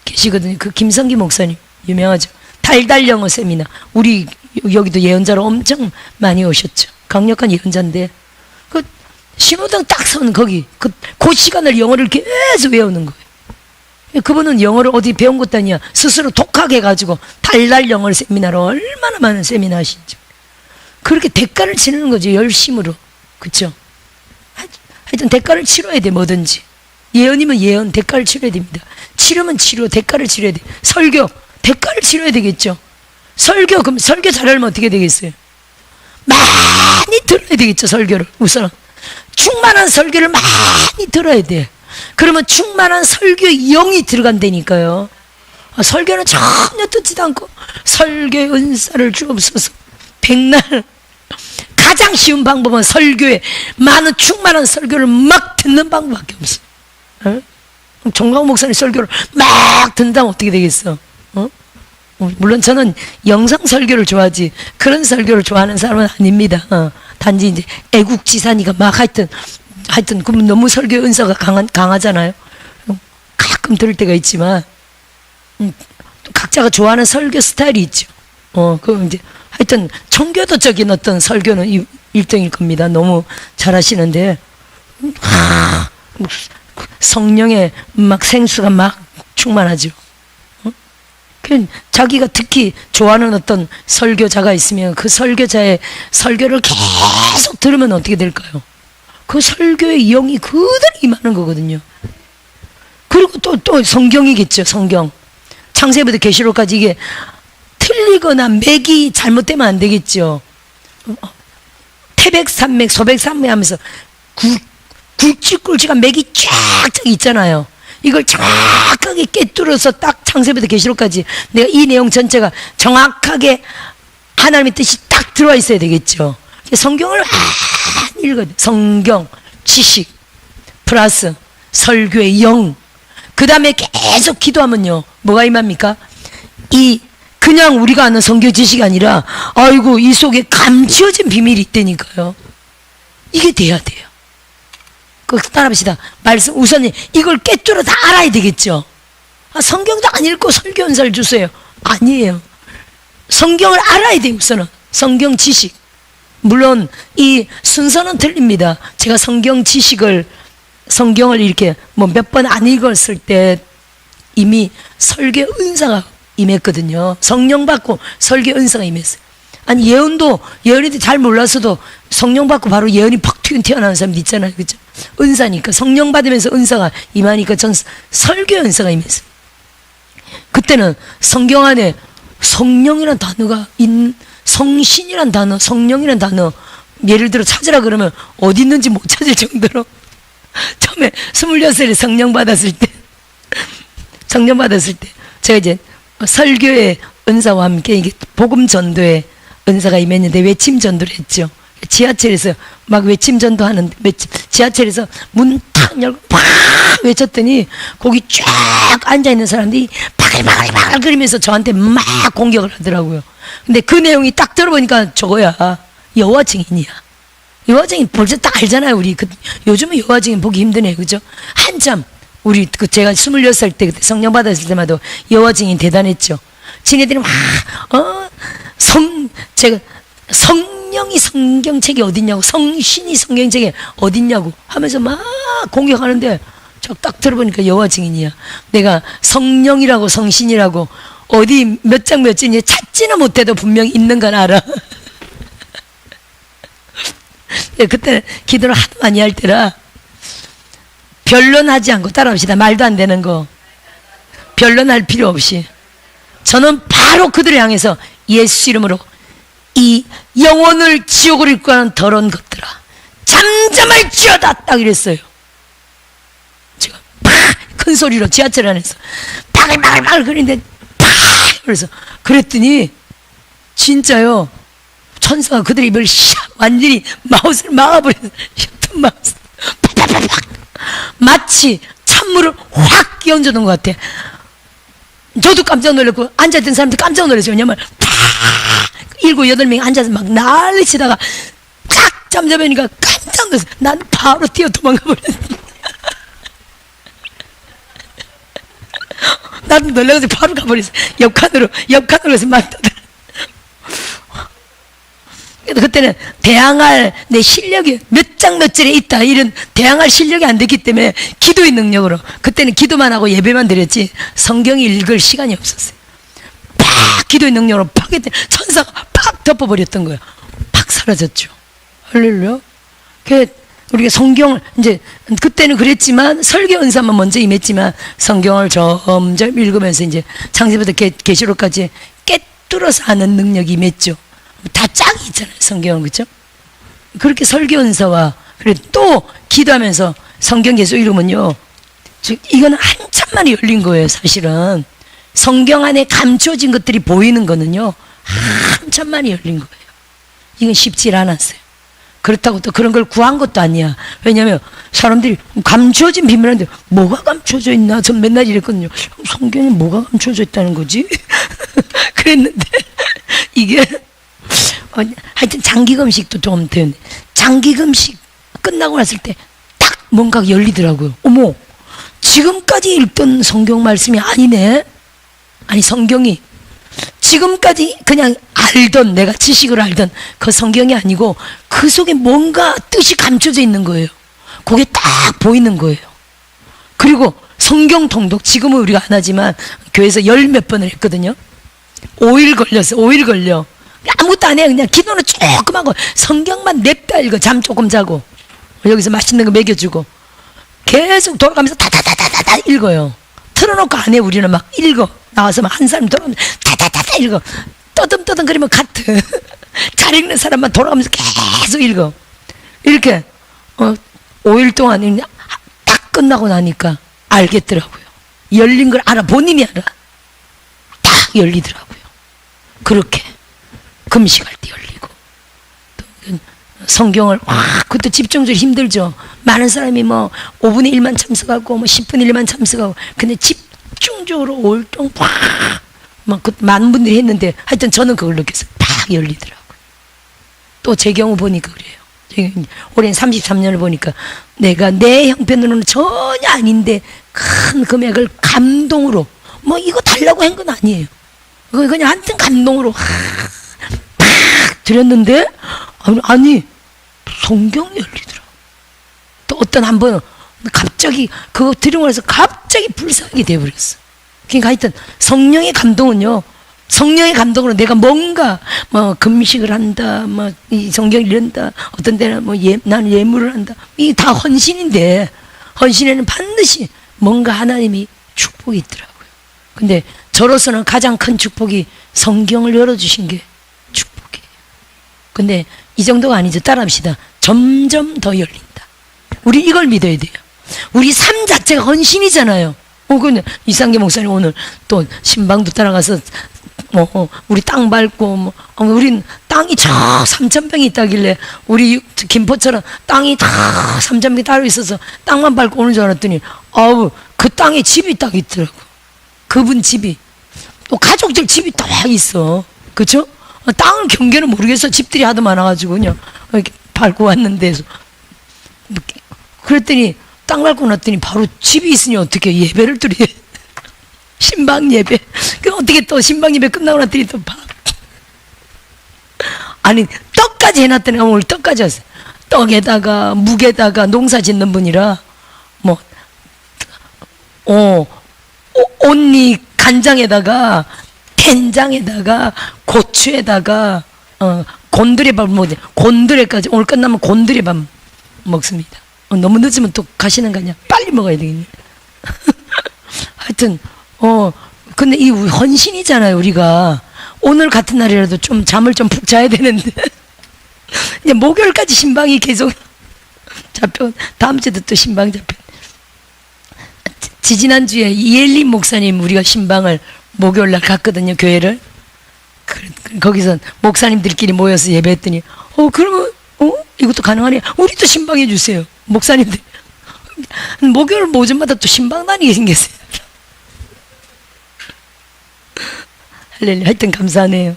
Speaker 1: 계시거든요. 그 김성기 목사님 유명하죠. 달달 영어 세미나. 우리 여기도 예언자로 엄청 많이 오셨죠. 강력한 예언자인데 그 신호등 딱 선 거기 그 시간을 영어를 계속 외우는 거예요. 그분은 영어를 어디 배운 것도 아니야. 스스로 독하게 해가지고 달달 영어 세미나로 얼마나 많은 세미나 하신지. 그렇게 대가를 치르는 거죠. 열심으로. 그쵸? 하여튼 대가를 치러야 돼. 뭐든지. 예언이면 예언, 대가를 치러야 됩니다. 치료면 치료, 대가를 치러야 돼. 설교, 대가를 치러야 되겠죠. 설교, 그럼 설교 잘하면 어떻게 되겠어요? 많이 들어야 되겠죠. 설교를 우선 충만한 설교를 많이 들어야 돼. 그러면 충만한 설교의 영이 들어간다니까요. 설교는 전혀 듣지도 않고 설교의 은사를 주옵소서. 백날. 가장 쉬운 방법은 설교에 많은 충만한 설교를 막 듣는 방법밖에 없어요. 정광 목사님 설교를 막 듣는다면 어떻게 되겠어? 물론 저는 영상 설교를 좋아하지 그런 설교를 좋아하는 사람은 아닙니다. 단지 이제 애국지사니까 막 하여튼 그럼 너무 설교 은사가 강하잖아요. 가끔 들을 때가 있지만 각자가 좋아하는 설교 스타일이 있죠. 그럼 이제 하여튼 청교도적인 어떤 설교는 1등일 겁니다. 너무 잘하시는데 성령의 막 생수가 막 충만하죠. 자기가 특히 좋아하는 어떤 설교자가 있으면 그 설교자의 설교를 계속 들으면 어떻게 될까요? 그 설교의 영이 그대로 임하는 거거든요. 그리고 또 성경이겠죠. 성경 창세부터 계시록까지 이게 틀리거나 맥이 잘못되면 안 되겠죠. 태백산맥 소백산맥 하면서 굵직굵직한 맥이 쫙쫙 있잖아요. 이걸 정확하게 꿰뚫어서 딱 창세부터 계시록까지 내가 이 내용 전체가 정확하게 하나님의 뜻이 딱 들어와 있어야 되겠죠. 성경을 많이 읽어야 돼. 성경 지식 플러스 설교의 영, 그 다음에 계속 기도하면요 뭐가 임합니까? 이 그냥 우리가 아는 성경 지식이 아니라 아이고 이 속에 감추어진 비밀이 있다니까요. 이게 돼야 돼요. 따라합시다. 말씀 우선 이걸 꿰뚫어 다 알아야 되겠죠. 성경도 안 읽고 설교 은사를 주세요. 아니에요. 성경을 알아야 돼요. 우선은 성경 지식. 물론 이 순서는 틀립니다. 제가 성경을 이렇게 뭐 몇 번 안 읽었을 때 이미 설교 은사가 임했거든요. 성령 받고 설교 은사가 임했어요. 아니 예언이 잘 몰랐어도 성령 받고 바로 예언이 팍 튀어나오는 사람도 있잖아요. 그죠? 은사니까 성령 받으면서 은사가 임하니까 전 설교 은사가 임했어요. 그때는 성경 안에 성령이란 단어가 성신이란 단어, 성령이란 단어 예를 들어 찾으라 그러면 어디 있는지 못 찾을 정도로 처음에 26살에 성령 받았을 때 제가 이제 설교의 은사와 함께 이게 복음 전도의 은사가 임했는데 외침 전도를 했죠. 지하철에서 막 외침 전도하는 지하철에서 문 탁 열고 팍 외쳤더니 거기 쫙 앉아있는 사람들이 바글바글 거리면서 저한테 막 공격을 하더라고요. 근데 그 내용이 딱 들어보니까 저거야. 여호와 증인이야. 여호와 증인 벌써 딱 알잖아요. 우리 요즘은 여호와 증인 보기 힘드네. 그죠? 한참 우리 제가 26살 때 그때 성령 받았을 때마다 여호와 증인 대단했죠. 지네들이 막 제가 성령이 성경책이 어딨냐고, 성신이 성경책이 어딨냐고 하면서 막 공격하는데 저 딱 들어보니까 여호와 증인이야. 내가 성령이라고 성신이라고 어디 몇 장 몇 절인지 찾지는 못해도 분명히 있는 건 알아. 그때 기도를 하도 많이 할 때라 변론하지 않고 따라합시다. 말도 안 되는 거 변론할 필요 없이 저는 바로 그들을 향해서 예수 이름으로 이 영혼을 지옥으로 이끌고 가는 더러운 것들아 잠잠할지어다 딱 이랬어요. 제가 팍 큰 소리로 지하철 안에서 바글바글 그랬는데 팍 그래서 그랬더니 진짜요 천사가 그들의 입을 완전히 마우스를 막아버렸어요. 옅은 마우스 팍팍팍팍 마치 찬물을 확 끼얹어놓은 것 같아. 저도 깜짝 놀랐고 앉아있던 사람도 깜짝 놀랐어요. 왜냐면 팍 7, 8명이 앉아서 막 난리치다가 딱 잠자보니까 깜짝 놀랐어요. 난 바로 뛰어 도망가 버렸어요. 나도 놀라서 바로 가버렸어요. 옆칸으로 해서 막 떠들어. 그때는 대항할 내 실력이 몇 장 몇 절에 있다 이런 대항할 실력이 안 됐기 때문에 기도의 능력으로 그때는 기도만 하고 예배만 드렸지 성경 읽을 시간이 없었어요. 팍 기도의 능력으로 팍 했더니 천사가 팍 덮어버렸던 거예요. 팍 사라졌죠. 할렐루야. 우리가 성경을 이제 그때는 그랬지만 설교 은사만 먼저 임했지만 성경을 점점 읽으면서 이제 창세부터 계시록까지 꿰뚫어서 하는 능력이 임했죠. 다 짝이 있잖아요. 성경은. 그렇죠? 그렇게 설교 은사와 그리고 또 기도하면서 성경 계속 읽으면요. 즉 이거는 한참 만에 열린 거예요. 사실은 성경 안에 감춰진 것들이 보이는 거는요. 한참 만에 열린 거예요. 이건 쉽지 않았어요. 그렇다고 또 그런 걸 구한 것도 아니야. 왜냐하면 사람들이 감춰진 비밀인데 뭐가 감춰져 있나? 전 맨날 이랬거든요. 성경에 뭐가 감춰져 있다는 거지? 그랬는데 이게 하여튼 장기금식도 좀 되는데 장기금식 끝나고 났을 때 딱 뭔가 열리더라고요. 어머 지금까지 읽던 성경 말씀이 아니네. 아니 성경이 지금까지 그냥 알던, 내가 지식으로 알던 그 성경이 아니고 그 속에 뭔가 뜻이 감춰져 있는 거예요. 그게 딱 보이는 거예요. 그리고 성경 통독, 지금은 우리가 안 하지만 교회에서 열 몇 번을 했거든요. 5일 걸렸어. 5일 걸려. 아무것도 안 해. 그냥 기도는 조금 하고 성경만 냅다 읽어. 잠 조금 자고 여기서 맛있는 거 먹여주고 계속 돌아가면서 다다다다다 읽어요. 틀어놓고 안 해. 우리는 막 읽어. 나와서 막 한 사람 돌아가면서 다다다다 읽어. 떠듬떠듬 그리면 카트. 잘 읽는 사람만 돌아가면서 계속 읽어. 이렇게 5일 동안 그냥 딱 끝나고 나니까 알겠더라고요. 열린 걸 알아. 본인이 알아. 딱 열리더라고요. 그렇게 금식할 때 열리고, 또 성경을 그것도 집중적으로 힘들죠. 많은 사람이 뭐 5분의 1만 참석하고 뭐 10분의 1만 참석하고, 근데 집중적으로 5일 동안 그 많은 분들이 했는데 하여튼 저는 그걸 느꼈어요. 팍 열리더라고요. 또 제 경우 보니까 그래요. 올해는 33년을 보니까 내가 내 형편으로는 전혀 아닌데 큰 금액을 감동으로, 뭐 이거 달라고 한 건 아니에요. 그냥 하여튼 감동으로 팍 드렸는데, 아니 성경이 열리더라. 또 어떤 한 번은 갑자기 그거 들으고 나서 갑자기 불쌍하게 돼버렸어. 그러니까 하여튼 성령의 감동은요, 성령의 감동으로 내가 뭔가 뭐 금식을 한다, 뭐 이 성경을 읽는다, 어떤 데는 뭐 나는 예물을 한다, 이게 다 헌신인데, 헌신에는 반드시 뭔가 하나님이 축복이 있더라고요. 근데 저로서는 가장 큰 축복이 성경을 열어주신 게 축복이에요. 근데 이 정도가 아니죠. 따라합시다. 점점 더 열린다. 우리 이걸 믿어야 돼요. 우리 삶 자체가 헌신이잖아요. 근데 이상계 목사님 오늘 또 신방도 따라가서 우리 땅 밟고 우린 땅이 저 3,000평이 있다길래, 우리 김포처럼 땅이 다 3,000평이 따로 있어서 땅만 밟고 오는 줄 알았더니 그 땅에 집이 딱 있더라고. 그분 집이 또 가족들 집이 다 있어. 그쵸? 땅을 경계는 모르겠어. 집들이 하도 많아가지고요. 이렇게 밟고 왔는데, 그랬더니 땅 밟고 났더니 바로 집이 있으니 어떻게 예배를 드려. 신방 예배. 그 어떻게 또 신방 예배 끝나고 났더니 또 아니 떡까지 해놨더니 오늘 떡까지 왔어요. 떡에다가 묵에다가 농사 짓는 분이라 온니 간장에다가 된장에다가 고추에다가 곤드레밥 곤드레까지 오늘 끝나면 곤드레밥 먹습니다. 너무 늦으면 또 가시는 거 아니야? 빨리 먹어야 되겠네. 하여튼 근데 이 헌신이잖아요. 우리가 오늘 같은 날이라도 좀 잠을 좀 푹 자야 되는데 이제 목요일까지 신방이 계속 잡혀. 다음 주에도 또 신방 잡혀. 지지난주에 이엘린 목사님 우리가 신방을 목요일날 갔거든요. 교회를. 거기서 목사님들끼리 모여서 예배했더니 그러면 이것도 가능하네. 우리도 신방해 주세요. 목사님들 목요일 모전마다 또 신방 다니게 생겼어요. 할렐루야. 하여튼 감사하네요.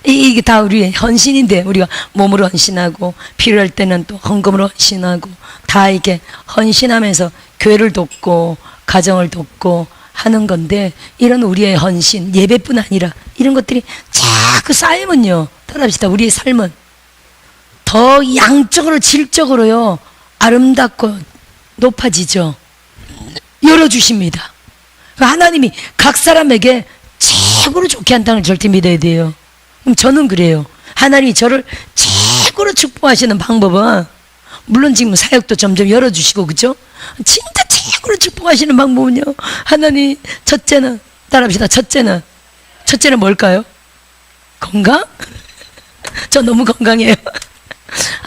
Speaker 1: 이게 다 우리의 헌신인데, 우리가 몸으로 헌신하고 필요할 때는 또 헌금으로 헌신하고, 다 이렇게 헌신하면서 교회를 돕고 가정을 돕고 하는 건데, 이런 우리의 헌신, 예배뿐 아니라 이런 것들이 자꾸 쌓이면요, 따라합시다. 우리의 삶은 더 양적으로 질적으로요 아름답고 높아지죠. 열어주십니다. 하나님이 각 사람에게 최고로 좋게 한다는 걸 절대 믿어야 돼요. 그럼 저는 그래요. 하나님이 저를 최고로 축복하시는 방법은, 물론 지금 사역도 점점 열어주시고, 그죠? 진짜 최고로 축복하시는 방법은요, 하나님, 첫째는, 따라합시다. 첫째는 뭘까요? 건강? 저 너무 건강해요.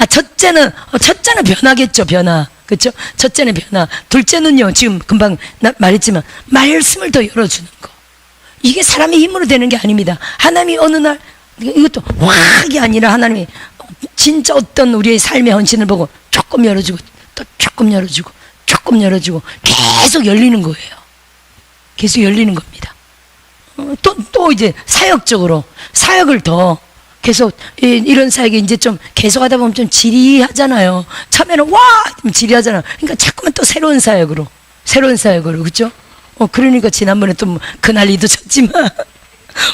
Speaker 1: 첫째는 변화겠죠. 변화. 그렇죠? 첫째는 변화. 둘째는요, 지금 금방 말했지만 말씀을 더 열어주는 거. 이게 사람의 힘으로 되는 게 아닙니다. 하나님이 어느 날, 이것도 확이 아니라 하나님이 진짜 어떤 우리의 삶의 헌신을 보고 조금 열어주고 또 조금 열어주고 조금 열어주고 계속 열리는 거예요. 계속 열리는 겁니다. 또 이제 사역적으로 사역을 더 계속, 이런 사역이 이제 좀 계속 하다 보면 좀 지리하잖아요. 처음에는 좀 지리하잖아요. 그러니까 자꾸만 또 새로운 사역으로, 그죠? 그러니까 지난번에 또 그날리도 쳤지만,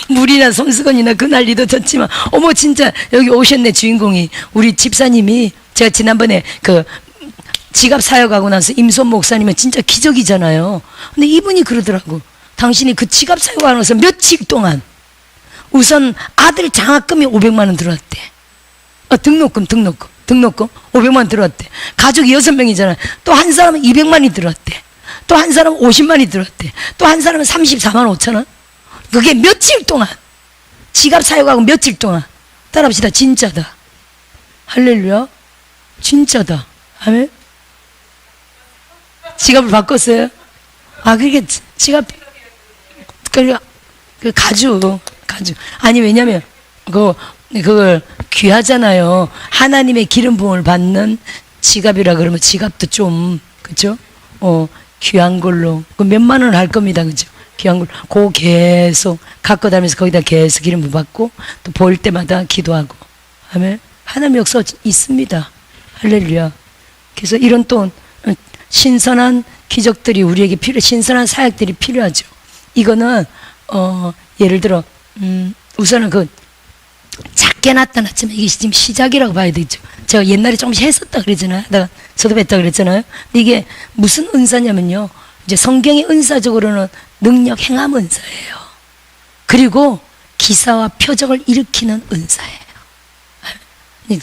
Speaker 1: 물이나 손수건이나 그 난리도 쳤지만, 어머, 진짜 여기 오셨네, 주인공이. 우리 집사님이, 제가 지난번에 그 지갑 사역하고 나서 임손 목사님은 진짜 기적이잖아요. 근데 이분이 그러더라고. 당신이 그 지갑 사역하고 나서 며칠 동안 우선 아들 장학금이 500만 원 들어왔대. 등록금 500만 원 들어왔대. 가족이 6명이잖아요. 또 한 사람은 200만이 들어왔대. 또 한 사람은 50만이 들어왔대. 또 한 사람은 34만 5천 원. 그게 며칠 동안, 지갑 사역하고 며칠 동안. 따라합시다. 진짜다. 할렐루야. 진짜다. 아멘. 지갑을 바꿨어요. 그게 지갑, 그 가죽. 아니, 왜냐면 그걸 귀하잖아요. 하나님의 기름 부음을 받는 지갑이라 그러면 지갑도 좀, 그죠? 귀한 걸로. 그 몇만 원 할 겁니다. 그죠? 귀한 걸로. 그거 계속 갖고 다니면서 거기다 계속 기름 부음 받고 또 보일 때마다 기도하고. 아멘. 하나님 역사 있습니다. 할렐루야. 그래서 이런 또 신선한 기적들이 우리에게 신선한 사역들이 필요하죠. 이거는, 예를 들어, 우선은 작게 나타났지만 이게 지금 시작이라고 봐야 되죠. 제가 옛날에 조금씩 했었다 그랬잖아요. 내가 저도 뵀다 그랬잖아요. 근데 이게 무슨 은사냐면요. 이제 성경의 은사적으로는 능력 행함 은사예요. 그리고 기사와 표적을 일으키는 은사예요.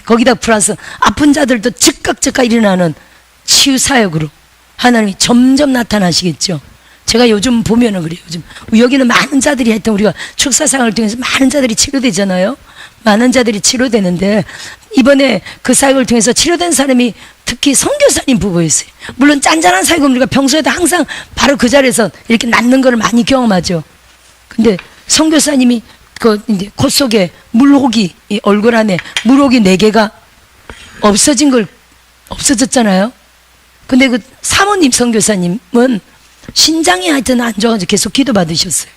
Speaker 1: 거기다 플러스 아픈 자들도 즉각 일어나는 치유 사역으로 하나님이 점점 나타나시겠죠. 제가 요즘 보면은 그래요. 요즘 여기는 많은 자들이 하여튼 우리가 축사상을 통해서 많은 자들이 치료되잖아요. 많은 자들이 치료되는데 이번에 그 사역을 통해서 치료된 사람이 특히 선교사님 부부였어요. 물론 짠짠한 사역은 우리가 평소에도 항상 바로 그 자리에서 이렇게 낫는 걸 많이 경험하죠. 근데 선교사님이 이제 콧 속에 물혹이, 이 얼굴 안에 물혹이 4개가 없어졌잖아요. 근데 그 사모님 선교사님은 신장이 하여튼 안 좋아가지고 계속 기도 받으셨어요.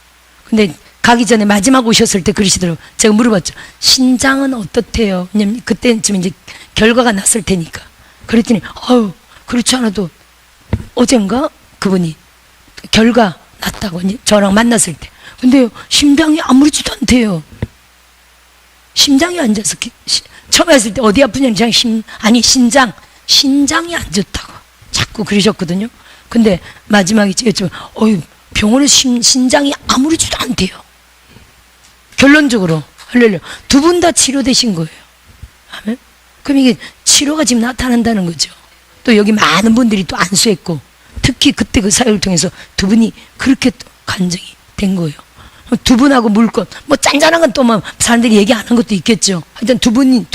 Speaker 1: 근데 가기 전에 마지막 오셨을 때 그러시더라고요. 제가 물어봤죠. 신장은 어떻대요? 왜냐면 그때쯤 이제 결과가 났을 테니까. 그랬더니, 그렇지 않아도 어젠가 그분이 결과 났다고 저랑 만났을 때. 근데 심장이 아무렇지도 않대요. 심장이 안 좋아서 처음 했을 때 어디 아프냐니 신장이 안 좋다고 자꾸 그러셨거든요. 근데 마지막에 여쭤보면 병원에 신장이 아무렇지도 않대요. 결론적으로 할렐루야. 두 분 다 치료되신 거예요. 아멘. 그럼 이게 치료가 지금 나타난다는 거죠. 또 여기 많은 분들이 또 안수했고 특히 그때 그 사역을 통해서 두 분이 그렇게 또 간증이 된 거예요. 두 분하고 물건 뭐 짠짠한 건 또 뭐 사람들이 얘기 안 한 것도 있겠죠. 하여튼 두 분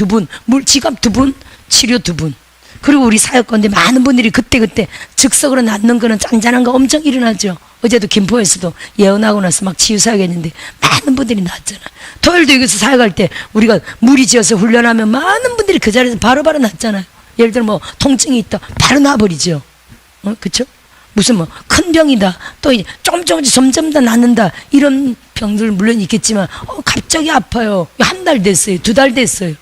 Speaker 1: 지갑 두 분, 치료 두 분. 그리고 우리 사역건데 많은 분들이 그때 즉석으로 낫는 거는 짠짠한 거 엄청 일어나죠. 어제도 김포에서도 예언하고 나서 막 치유 사역했는데 많은 분들이 낫잖아. 토요일도 여기서 사역할 때 우리가 무리지어서 훈련하면 많은 분들이 그 자리에서 바로바로 낫잖아요. 예를 들어 뭐 통증이 있다 바로 나아버리죠. 그쵸? 무슨 뭐 큰 병이다 또 이제 조금씩 점점 더 낫는다 이런 병들 물론 있겠지만 갑자기 아파요. 한 달 됐어요. 2달 됐어요.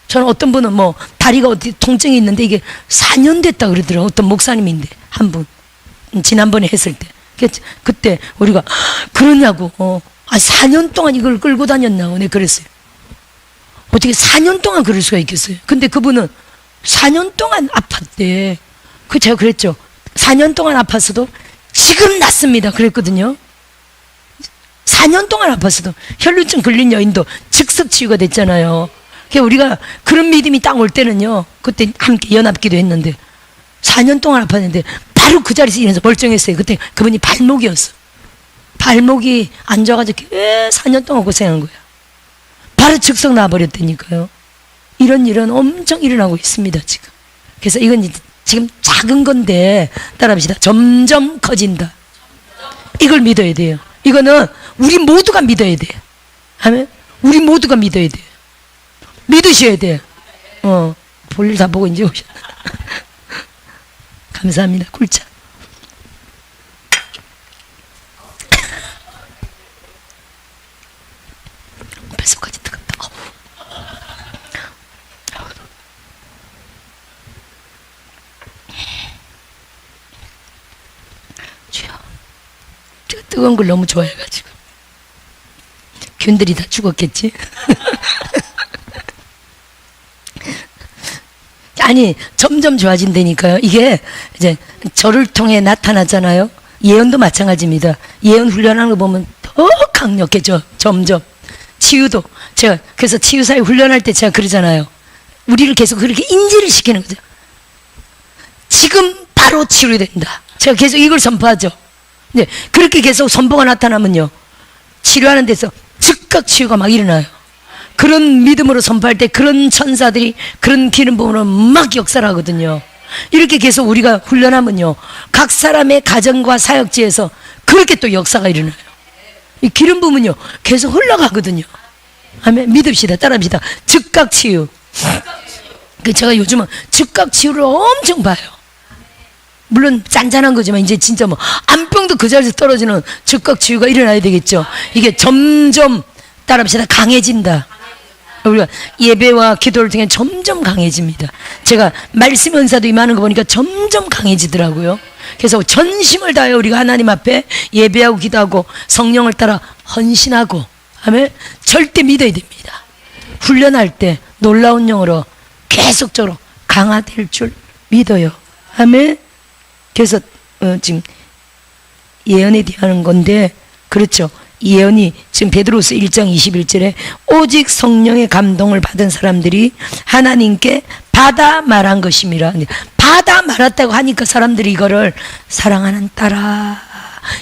Speaker 1: 저는 어떤 분은 뭐 다리가 어디 통증이 있는데 이게 4년 됐다 그러더라고요. 어떤 목사님인데 한 분 지난번에 했을 때 그때 우리가 그러냐고 4년 동안 이걸 끌고 다녔나고 내가 그랬어요. 어떻게 4년 동안 그럴 수가 있겠어요. 근데 그분은 4년 동안 아팠대. 제가 그랬죠. 4년 동안 아팠어도 지금 낫습니다 그랬거든요. 4년 동안 아팠어도 혈루증 걸린 여인도 즉석 치유가 됐잖아요. 우리가 그런 믿음이 딱 올 때는요, 그때 함께 연합기도 했는데 4년 동안 아팠는데 바로 그 자리에서 일어나서 멀쩡했어요. 그때 그분이 발목이었어. 발목이 안 좋아가지고 4년 동안 고생한 거야. 바로 즉석 나와버렸다니까요. 이런 일은 엄청 일어나고 있습니다 지금. 그래서 이건 지금 작은 건데 따라합시다. 점점 커진다. 이걸 믿어야 돼요. 이거는 우리 모두가 믿어야 돼요. 아멘. 우리 모두가 믿어야 돼요. 믿으셔야 돼요. 볼일 다 보고 이제 오셨. 감사합니다. 꿀차. 뱃속까지 뜨겁다. 주여. 제가 뜨거운 걸 너무 좋아해가지고. 균들이 다 죽었겠지. 아니, 점점 좋아진다니까요. 이게 이제 저를 통해 나타나잖아요. 예언도 마찬가지입니다. 예언 훈련하는 거 보면 더 강력해져. 점점. 치유도 제가 그래서 치유사회 훈련할 때 제가 그러잖아요. 우리를 계속 그렇게 인지를 시키는 거죠. 지금 바로 치료된다. 제가 계속 이걸 선포하죠. 네, 그렇게 계속 선포가 나타나면요, 치료하는 데서 즉각 치유가 막 일어나요. 그런 믿음으로 선포할 때 그런 천사들이 그런 기름 부음으로 막 역사를 하거든요. 이렇게 계속 우리가 훈련하면요, 각 사람의 가정과 사역지에서 그렇게 또 역사가 일어나요. 이 기름 부음은요 계속 흘러가거든요. 아멘. 믿읍시다. 따라합시다. 즉각 치유. 제가 요즘은 즉각 치유를 엄청 봐요. 물론 짠짠한 거지만 이제 진짜 뭐 암병도 그 자리에서 떨어지는 즉각 치유가 일어나야 되겠죠. 이게 점점 따라합시다. 강해진다. 우리가 예배와 기도를 통해 점점 강해집니다. 제가 말씀 은사도 임하는 거 보니까 점점 강해지더라고요. 그래서 전심을 다해 우리가 하나님 앞에 예배하고 기도하고 성령을 따라 헌신하고, 아멘. 절대 믿어야 됩니다. 훈련할 때 놀라운 영으로 계속적으로 강화될 줄 믿어요. 아멘. 그래서 지금 예언에 대한 건데, 그렇죠. 예언이 지금 베드로서 1장 21절에 오직 성령의 감동을 받은 사람들이 하나님께 받아 말한 것임이라. 받아 말았다고 하니까 사람들이 이거를 사랑하는 딸아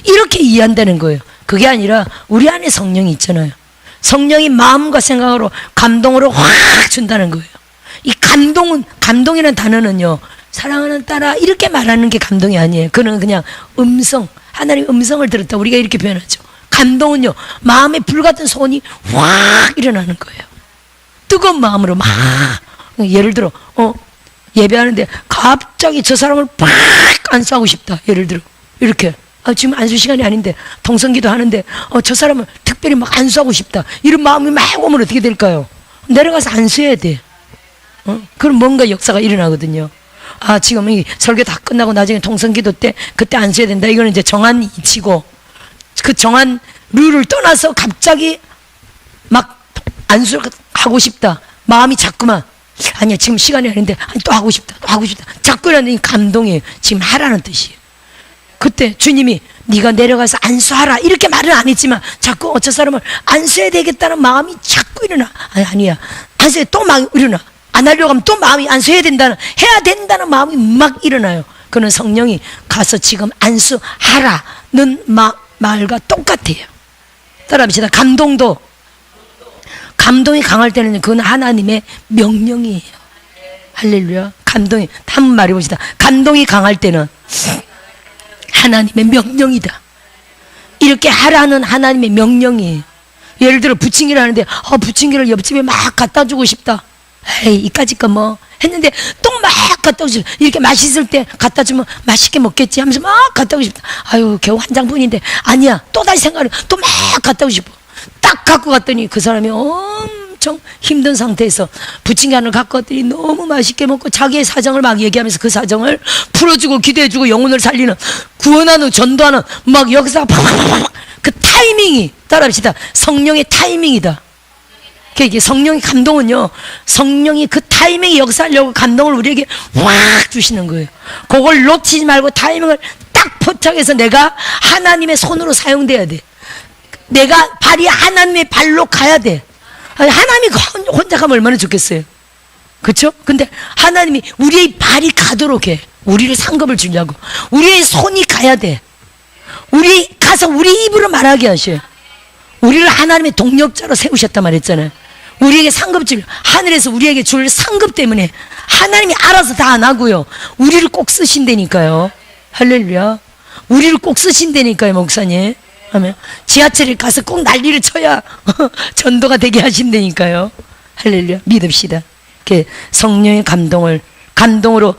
Speaker 1: 이렇게 이해한다는 거예요. 그게 아니라 우리 안에 성령이 있잖아요. 성령이 마음과 생각으로 감동으로 확 준다는 거예요. 이 감동이라는 단어는요, 사랑하는 딸아 이렇게 말하는 게 감동이 아니에요. 그는 그냥 음성, 하나님의 음성을 들었다, 우리가 이렇게 표현하죠. 감동은요, 마음에 불같은 소원이 확 일어나는 거예요. 뜨거운 마음으로 막, 예를 들어 예배하는데 갑자기 저 사람을 팍 안수하고 싶다. 예를 들어 이렇게, 지금 안수 시간이 아닌데 통성기도 하는데 저 사람을 특별히 막 안수하고 싶다. 이런 마음이 막 오면 어떻게 될까요? 내려가서 안수해야 돼. 그럼 뭔가 역사가 일어나거든요. 지금 이 설교 다 끝나고 나중에 통성기도 때 그때 안수해야 된다. 이거는 이제 정한 이치고, 그 정한 룰을 떠나서 갑자기 막 안수를 하고 싶다. 마음이 자꾸만, 아니야 지금 시간이 아닌데 또 하고 싶다, 또 하고 싶다. 자꾸 이러는 이 감동이 지금 하라는 뜻이에요. 그때 주님이 네가 내려가서 안수하라 이렇게 말은 안 했지만 자꾸 저 사람을 안수해야 되겠다는 마음이 자꾸 일어나. 아니야 안수해, 또 막 일어나. 안 하려고 하면 또 마음이 안수해야 된다는, 해야 된다는 마음이 막 일어나요. 그는 성령이 가서 지금 안수하라는 말과 똑같아요. 따라합시다. 감동이 강할 때는 그건 하나님의 명령이에요. 할렐루야. 감동이, 한번 말해봅시다. 감동이 강할 때는 하나님의 명령이다. 이렇게 하라는 하나님의 명령이에요. 예를 들어 부침개를 하는데 부침개를 옆집에 막 갖다 주고 싶다. 에이 이까짓 거 뭐 했는데 또 막 갖다 오고 싶다. 이렇게 맛있을 때 갖다 주면 맛있게 먹겠지 하면서 막 갖다 오고 싶다. 아유 겨우 한 장뿐인데, 아니야 또다시 생각을 또 막 갖다 오고 싶어. 딱 갖고 갔더니 그 사람이 엄청 힘든 상태에서 부침개 하나를 갖고 왔더니 너무 맛있게 먹고 자기의 사정을 막 얘기하면서 그 사정을 풀어주고 기도해주고 영혼을 살리는, 구원하는, 전도하는 막 역사가 팍팍팍팍, 그 타이밍이, 따라합시다. 성령의 타이밍이다. 이게 성령의 감동은요, 성령이 그 타이밍에 역사하려고 감동을 우리에게 확 주시는 거예요. 그걸 놓치지 말고 타이밍을 딱 포착해서 내가 하나님의 손으로 사용돼야 돼. 내가 발이 하나님의 발로 가야 돼. 하나님이 혼자 가면 얼마나 좋겠어요. 그렇죠? 근데 하나님이 우리의 발이 가도록 해. 우리를 상급을 주려고. 우리의 손이 가야 돼. 우리 가서 우리 입으로 말하게 하셔요. 우리를 하나님의 동력자로 세우셨단 말했잖아요. 우리에게 상급 줄, 하늘에서 우리에게 줄 상급 때문에 하나님이 알아서 다 안 하고요, 우리를 꼭 쓰신다니까요. 할렐루야. 우리를 꼭 쓰신다니까요, 목사님. 아멘. 지하철에 가서 꼭 난리를 쳐야 전도가 되게 하신다니까요. 할렐루야. 믿읍시다. 성령의 감동으로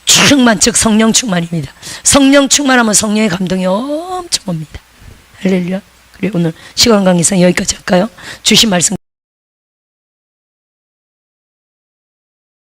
Speaker 1: 충만, 즉 성령 충만입니다. 성령 충만하면 성령의 감동이 엄청 옵니다. 할렐루야. 그래 오늘 시간 관계상 여기까지 할까요? 주신 말씀